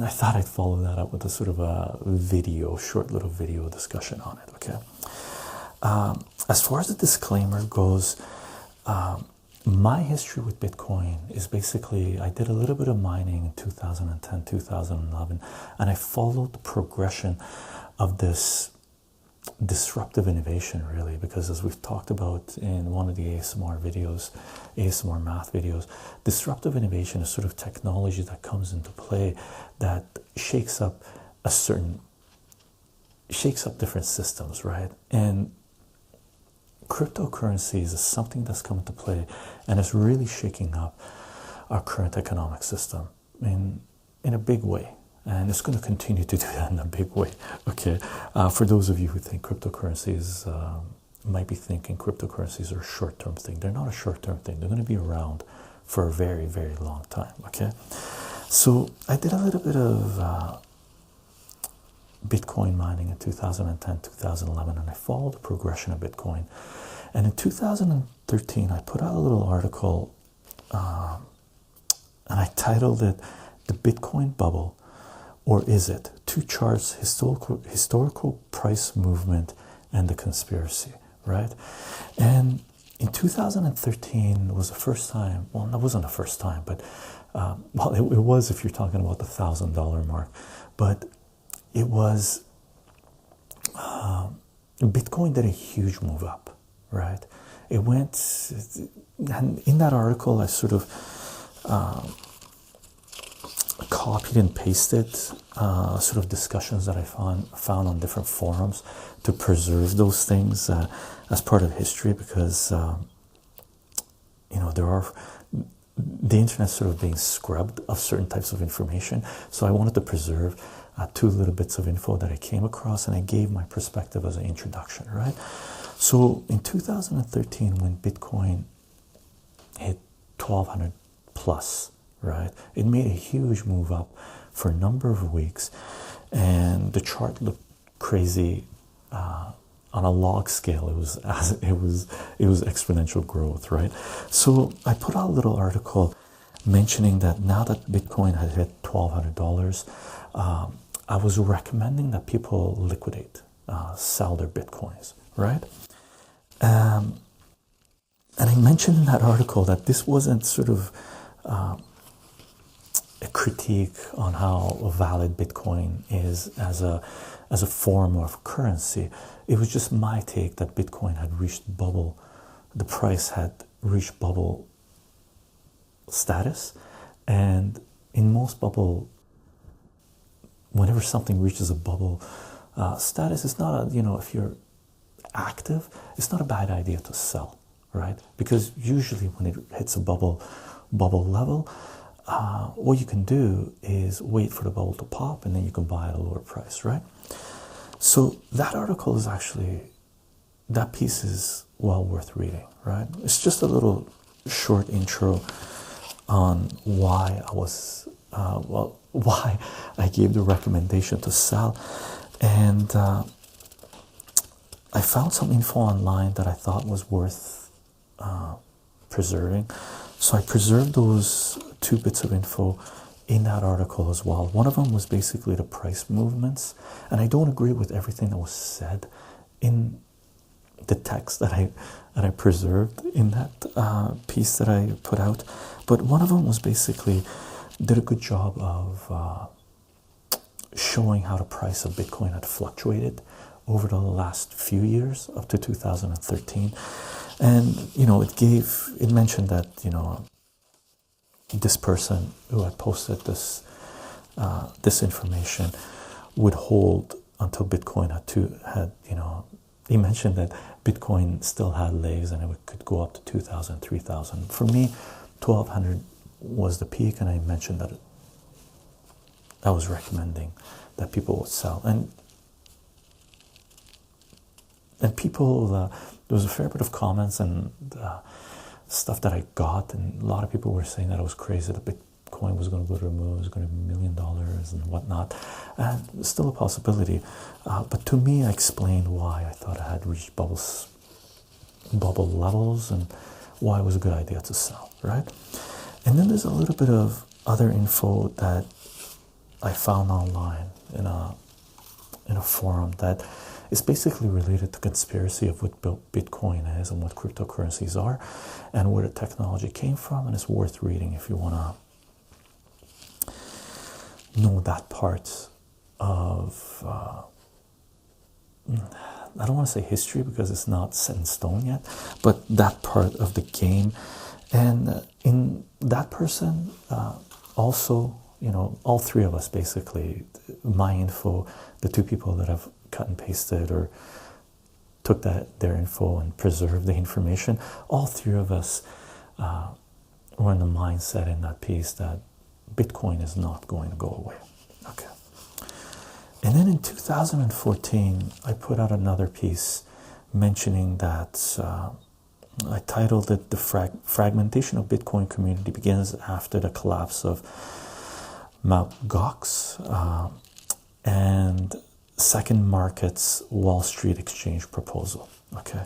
I thought I'd follow that up with a sort of a video, short little video discussion on it, okay? As far as the disclaimer goes, my history with Bitcoin is basically I did a little bit of mining in 2010, 2011, and I followed the progression of this disruptive innovation, really, because as we've talked about in one of the ASMR videos, ASMR math videos, disruptive innovation is sort of technology that comes into play that shakes up different systems, right? And cryptocurrencies is something that's come into play and it's really shaking up our current economic system in a big way, and it's going to continue to do that in a big way. Okay, for those of you who think cryptocurrencies might be thinking cryptocurrencies are a short-term thing, they're not a short-term thing. They're going to be around for a very, very long time. Okay, so I did a little bit of Bitcoin mining in 2010, 2011, and I followed the progression of Bitcoin. And in 2013, I put out a little article, and I titled it "The Bitcoin Bubble, or Is It? Two Charts: Historical Price Movement and the Conspiracy." Right? And in 2013 was the first time. Well, that wasn't the first time, but well, it was if you're talking about the $1,000 mark, but it was Bitcoin did a huge move up, right? It went, and in that article, I sort of copied and pasted sort of discussions that I found on different forums to preserve those things as part of history, because you know, the internet sort of being scrubbed of certain types of information, so I wanted to preserve two little bits of info that I came across, and I gave my perspective as an introduction, right? So in 2013, when Bitcoin hit 1200 plus, right, it made a huge move up for a number of weeks, and the chart looked crazy. On a log scale, it was exponential growth, right? So I put out a little article mentioning that now that Bitcoin had hit $1,200, I was recommending that people liquidate, sell their Bitcoins, right? And I mentioned in that article that this wasn't sort of a critique on how valid Bitcoin is as a form of currency. It was just my take that Bitcoin had reached bubble, the price had reached bubble status, and in most bubble, whenever something reaches a bubble status, it's not a, you know, if you're active, it's not a bad idea to sell, right? Because usually when it hits a bubble level, what you can do is wait for the bubble to pop, and then you can buy at a lower price, right? So that article is actually, that piece is well worth reading, right? It's just a little short intro on why I was, why I gave the recommendation to sell. And I found some info online that I thought was worth preserving. So I preserved those two bits of info in that article as well. One of them was basically the price movements, and I don't agree with everything that was said in the text that I preserved in that piece that I put out. But one of them was basically did a good job of showing how the price of Bitcoin had fluctuated over the last few years up to 2013. And you know, it mentioned that, you know, this person who had posted this this information would hold until Bitcoin had you know, he mentioned that Bitcoin still had legs and it could go up to 2,000, 3,000. For me, 1,200 was the peak, and I mentioned that I was recommending that people would sell. And people, there was a fair bit of comments and stuff that I got, and a lot of people were saying that I was crazy, that Bitcoin was going to go to the moon, it was going to be $1 million and whatnot. And it's still a possibility, but to me, I explained why I thought I had reached bubble levels and why it was a good idea to sell, right? And then there's a little bit of other info that I found online in a forum that is basically related to conspiracy of what Bitcoin is and what cryptocurrencies are and where the technology came from, and it's worth reading if you want to know that part of I don't want to say history because it's not set in stone yet, but that part of the game. And in that person, also, you know, all three of us basically, my info, the two people that have cut and pasted or took their info and preserved the information, all three of us were in the mindset in that piece that Bitcoin is not going to go away. Okay. And then in 2014, I put out another piece mentioning that I titled it "The Fragmentation of Bitcoin Community Begins After the Collapse of Mt. Gox and Second Market's Wall Street Exchange Proposal." Okay.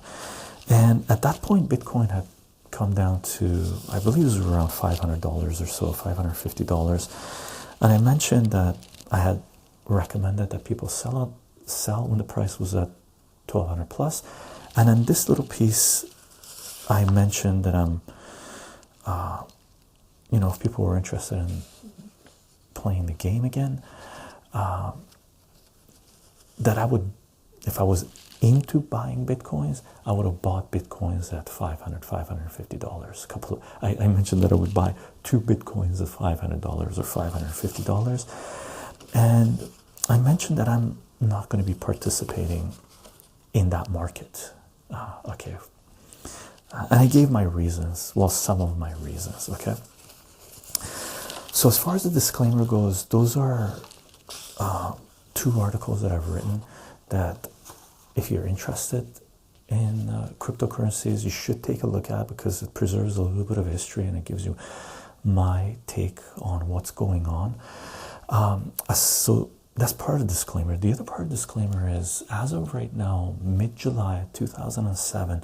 And at that point, Bitcoin had come down to, I believe it was around $500 or so, $550. And I mentioned that I had recommended that people sell when the price was at 1200 plus. And in this little piece, I mentioned that I'm, you know, if people were interested in playing the game again, that I would, if I was into buying bitcoins, I would have bought bitcoins at $550. I mentioned that I would buy 2 bitcoins at $500 or $550, and I mentioned that I'm not going to be participating in that market. Okay, and I gave my reasons. Well, some of my reasons. Okay. So as far as the disclaimer goes, those are 2 articles that I've written that if you're interested in cryptocurrencies, you should take a look at, because it preserves a little bit of history and it gives you my take on what's going on. So that's part of the disclaimer. The other part of the disclaimer is, as of right now, mid-July 2007,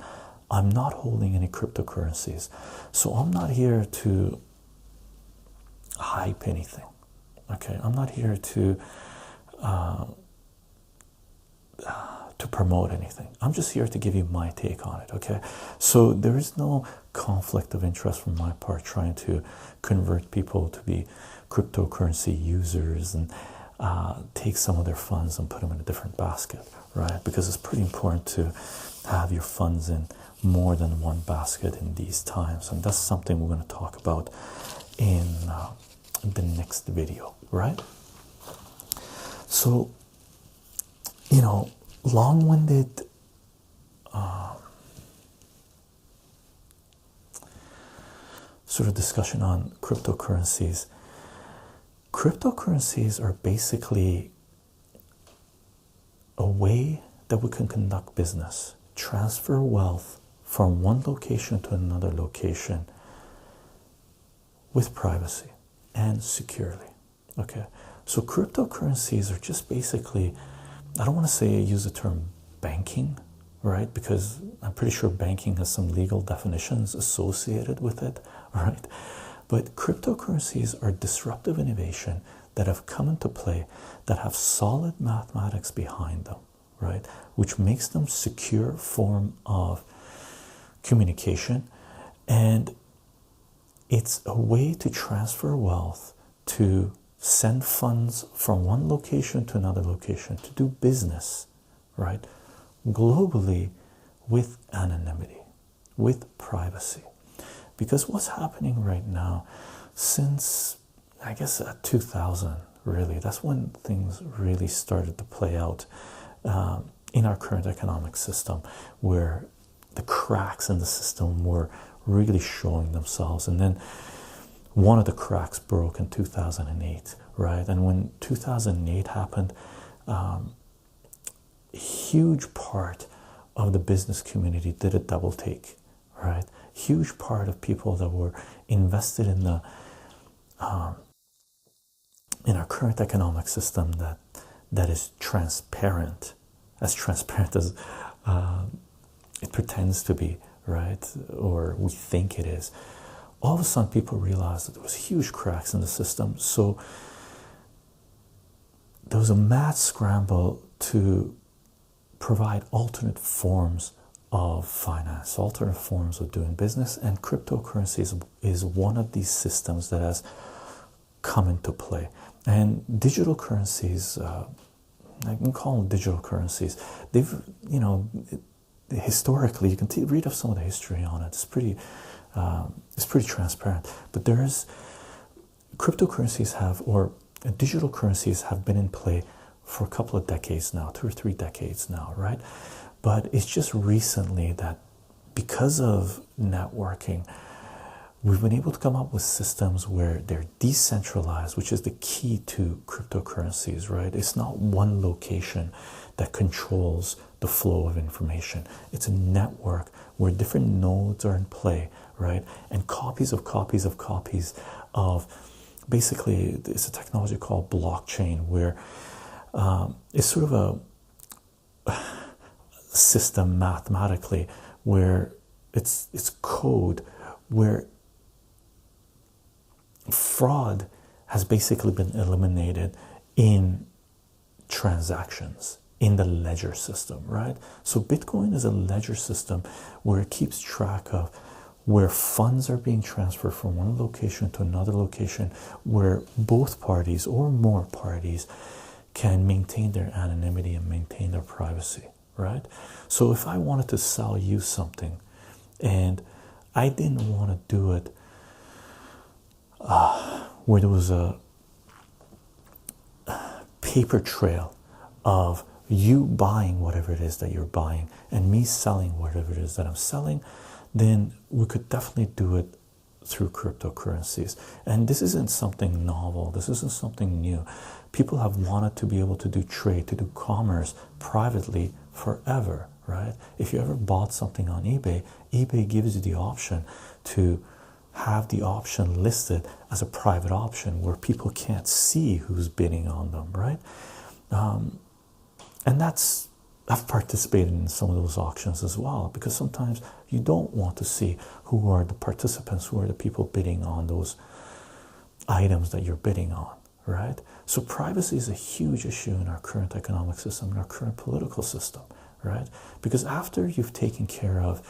I'm not holding any cryptocurrencies. So I'm not here to hype anything. Okay, I'm not here to promote anything. I'm just here to give you my take on it. Okay, so there is no conflict of interest from my part trying to convert people to be cryptocurrency users and take some of their funds and put them in a different basket, right? Because it's pretty important to have your funds in more than one basket in these times, and that's something we're going to talk about in the next video, right? So, you know, long-winded sort of discussion on cryptocurrencies. Cryptocurrencies are basically a way that we can conduct business, transfer wealth from one location to another location with privacy and securely. Okay, so cryptocurrencies are just basically, I don't want to say use the term banking, right? Because I'm pretty sure banking has some legal definitions associated with it, right? But cryptocurrencies are disruptive innovation that have come into play, that have solid mathematics behind them, right? Which makes them secure form of communication, and it's a way to transfer wealth, to send funds from one location to another location, to do business, right, globally, with anonymity, with privacy. Because what's happening right now, since I guess 2000, really, that's when things really started to play out in our current economic system, where the cracks in the system were really showing themselves. And then one of the cracks broke in 2008, right? And when 2008 happened, a huge part of the business community did a double take, right? Huge part of people that were invested in the in our current economic system that is transparent as it pretends to be, right? Or we think it is. All of a sudden, people realized that there was huge cracks in the system. So there was a mad scramble to provide alternate forms of finance, alternate forms of doing business, and cryptocurrencies is one of these systems that has come into play. And digital currencies, I can call them digital currencies. They've, you know, historically, you can read of some of the history on it. It's pretty transparent. But there's cryptocurrencies digital currencies have been in play for a couple of decades now, 2 or 3 decades now, right? But it's just recently that because of networking, we've been able to come up with systems where they're decentralized, which is the key to cryptocurrencies, right? It's not one location that controls the flow of information. It's a network where different nodes are in play, right? And copies of copies of copies of, basically, it's a technology called blockchain, where it's sort of a system mathematically where it's code where fraud has basically been eliminated in transactions in the ledger system, right? So Bitcoin is a ledger system where it keeps track of where funds are being transferred from one location to another location, where both parties or more parties can maintain their anonymity and maintain their privacy, right? So if I wanted to sell you something and I didn't want to do it where there was a paper trail of you buying whatever it is that you're buying and me selling whatever it is that I'm selling, then we could definitely do it through cryptocurrencies. And this isn't something novel, this isn't something new. People have wanted to be able to do trade, to do commerce privately forever, right? If you ever bought something on eBay, eBay gives you the option to have the option listed as a private option where people can't see who's bidding on them, right? And I've participated in some of those auctions as well, because sometimes you don't want to see who are the participants, who are the people bidding on those items that you're bidding on, right? So privacy is a huge issue in our current economic system, in our current political system, right? Because after you've taken care of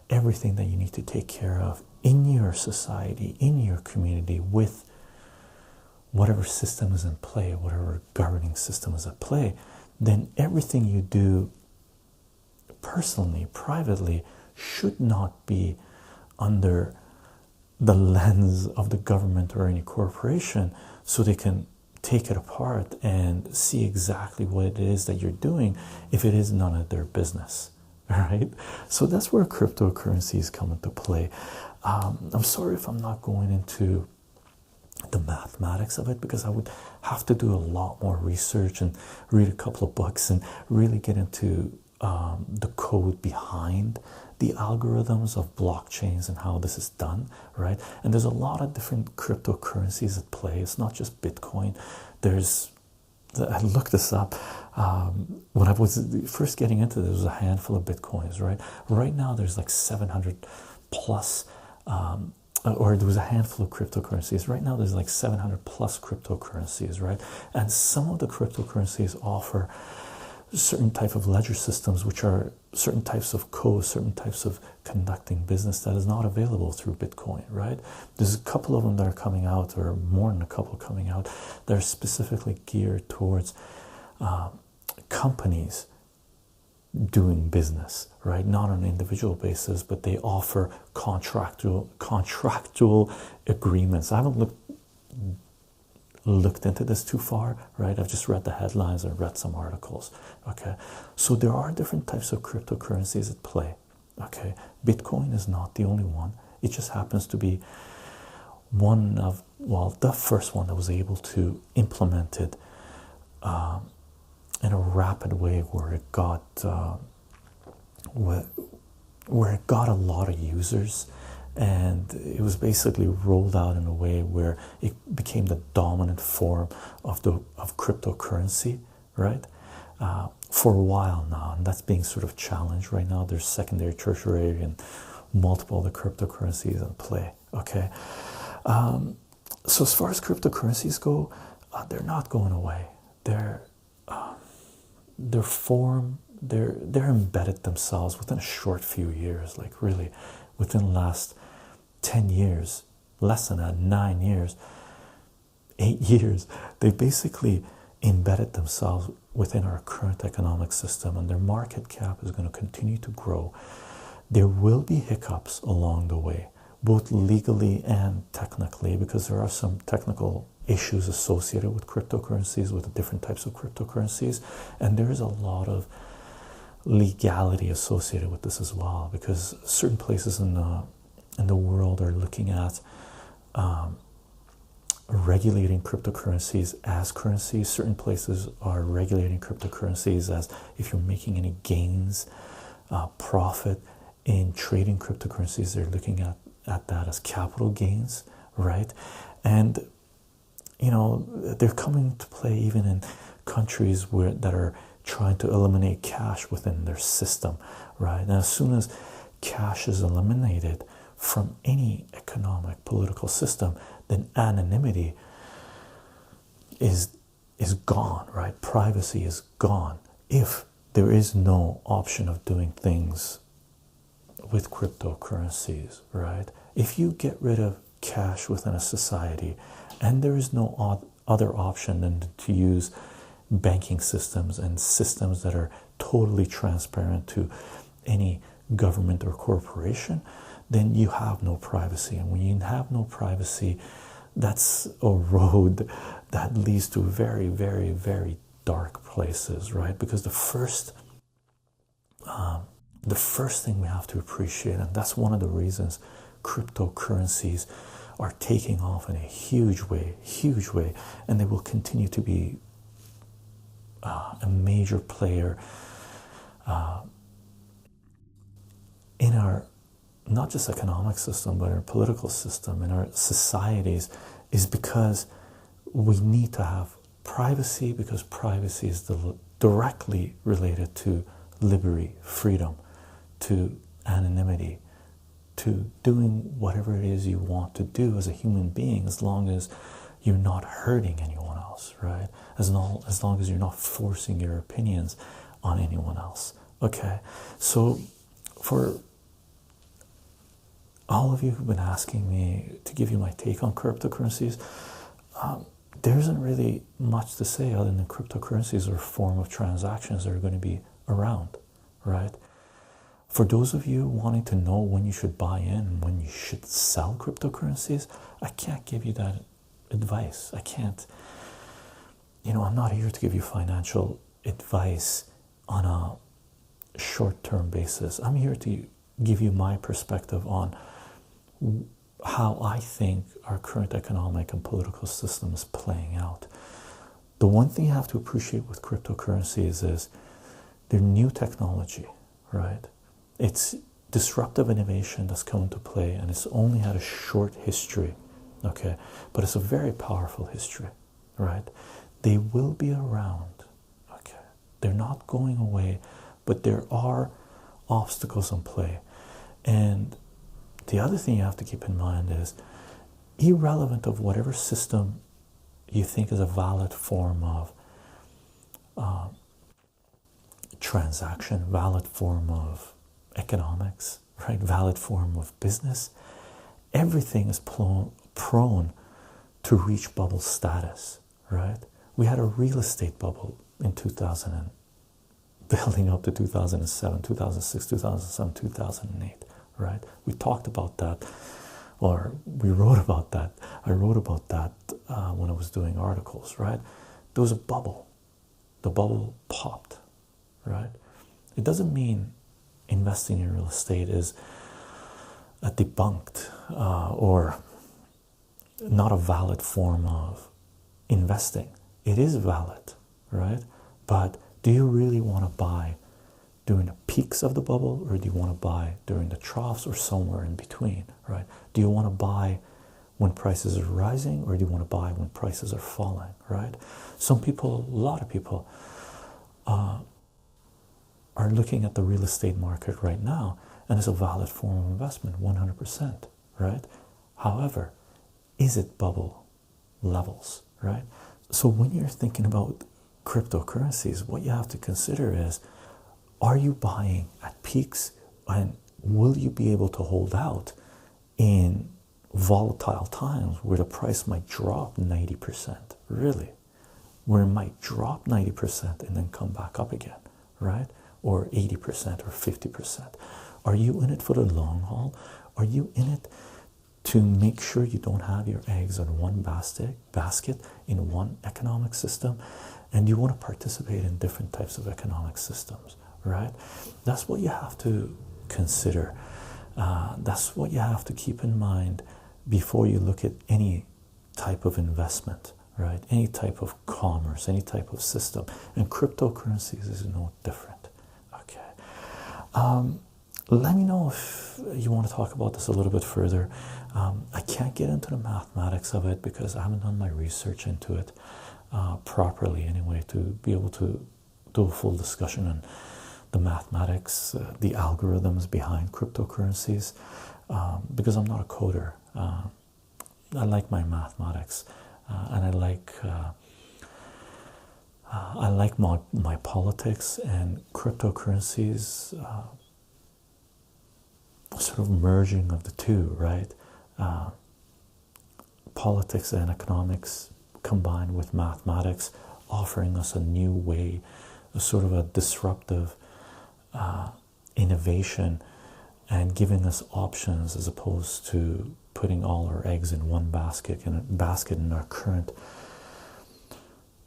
everything that you need to take care of in your society, in your community, with whatever system is in play, whatever governing system is at play, then everything you do personally, privately, should not be under the lens of the government or any corporation, so they can take it apart and see exactly what it is that you're doing if it is none of their business. Right? So that's where cryptocurrencies come into play. I'm sorry if I'm not going into the mathematics of it, because I would have to do a lot more research and read a couple of books and really get into the code behind the algorithms of blockchains and how this is done, right? And there's a lot of different cryptocurrencies at play. It's not just Bitcoin. I looked this up when I was first getting into this. There was a handful of Bitcoins, right? Right now there's like 700 plus, or there was a handful of cryptocurrencies. Right now there's like 700 plus cryptocurrencies, right? And some of the cryptocurrencies offer certain type of ledger systems, which are certain types of code, certain types of conducting business that is not available through Bitcoin, right? There's a couple of them that are coming out, or more than a couple coming out, that are specifically geared towards companies doing business, right? Not on an individual basis, but they offer contractual agreements. I haven't looked into this too far, right? I've just read the headlines and read some articles. Okay, so there are different types of cryptocurrencies at play. Okay, Bitcoin is not the only one. It just happens to be one of, well, the first one that was able to implement it in a rapid way, where it got where it got a lot of users, and it was basically rolled out in a way where it became the dominant form of cryptocurrency, right? For a while now, and that's being sort of challenged right now. There's secondary, tertiary, and multiple other cryptocurrencies in play. Okay, so as far as cryptocurrencies go, they're not going away. They're embedded themselves within a short few years, like really within the last 10 years, less than that, 9 years, 8 years. They basically embedded themselves within our current economic system, and their market cap is going to continue to grow. There will be hiccups along the way, both legally and technically, because there are some technical issues associated with cryptocurrencies, with the different types of cryptocurrencies, and there is a lot of legality associated with this as well, because certain places in the world are looking at regulating cryptocurrencies as currencies. Certain places are regulating cryptocurrencies as, if you're making any gains, profit in trading cryptocurrencies, they're looking at that as capital gains, right? And you know, they're coming to play even in countries that are trying to eliminate cash within their system, right? And as soon as cash is eliminated from any economic political system, then anonymity is gone, right? Privacy is gone. If there is no option of doing things with cryptocurrencies, right? If you get rid of cash within a society and there is no other option than to use banking systems and systems that are totally transparent to any government or corporation, then you have no privacy. And when you have no privacy, that's a road that leads to very, very, very dark places, right? Because the first thing we have to appreciate, and that's one of the reasons cryptocurrencies are taking off in a huge way, and they will continue to be a major player in our not just economic system, but our political system, in our societies, is because we need to have privacy, because privacy is directly related to liberty, freedom, to anonymity, to doing whatever it is you want to do as a human being, as long as you're not hurting anyone else, right? As long as you're not forcing your opinions on anyone else. Okay, so for all of you who've been asking me to give you my take on cryptocurrencies, there isn't really much to say other than cryptocurrencies are a form of transactions that are going to be around, right? For those of you wanting to know when you should buy in and when you should sell cryptocurrencies, I can't give you that advice. I can't, I'm not here to give you financial advice on a short-term basis. I'm here to give you my perspective on how I think our current economic and political system is playing out. The one thing you have to appreciate with cryptocurrencies is they're new technology, right? It's disruptive innovation that's come into play, and it's only had a short history, okay? But it's a very powerful history, right? They will be around, okay? They're not going away, but there are obstacles in play. And the other thing you have to keep in mind is, irrelevant of whatever system you think is a valid form of transaction, valid form of economics, right? Valid form of business, everything is prone to reach bubble status, right? We had a real estate bubble in 2000 and building up to 2007, 2006, 2007, 2008, right? We talked about that, or we wrote about that. I wrote about that when I was doing articles, right? There was a bubble. The bubble popped, right? It doesn't mean investing in real estate is debunked or not a valid form of investing. It is valid, right? But do you really want to buy during the peaks of the bubble, or do you want to buy during the troughs, or somewhere in between, right? Do you want to buy when prices are rising, or do you want to buy when prices are falling, right? Some people, a lot of people are looking at the real estate market right now, and it's a valid form of investment, 100%, right? However, is it bubble levels, right? So when you're thinking about cryptocurrencies, what you have to consider is, are you buying at peaks, and will you be able to hold out in volatile times where the price might drop 90%? Really? where it might drop 90% and then come back up again, right? Or 80% or 50%. Are you in it for the long haul? Are you in it to make sure you don't have your eggs in one basket in one economic system? And you want to participate in different types of economic systems, right? That's what you have to consider. That's what you have to keep in mind before you look at any type of investment, right? Any type of commerce, any type of system. And cryptocurrencies is no different. Okay. Let me know if you want to talk about this a little bit further. I can't get into the mathematics of it because I haven't done my research into it properly anyway to be able to do a full discussion on the mathematics, the algorithms behind cryptocurrencies, because I'm not a coder. I like my mathematics, and I like my politics, and cryptocurrencies sort of merging of the two, right? Politics and economics combined with mathematics, offering us a new way, a sort of a disruptive innovation, and giving us options as opposed to putting all our eggs in one basket in our current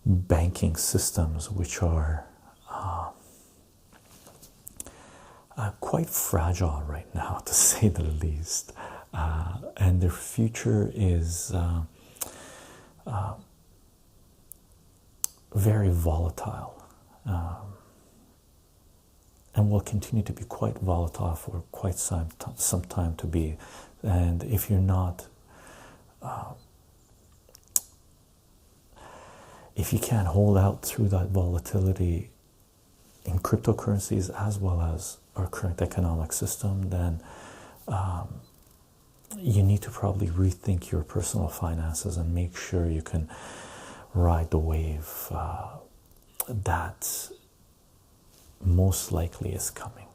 banking systems, which are quite fragile right now, to say the least, and their future is very volatile, and will continue to be quite volatile for quite some time to be. And if you're not, if you can't hold out through that volatility in cryptocurrencies as well as our current economic system, then you need to probably rethink your personal finances and make sure you can ride the wave that most likely is coming.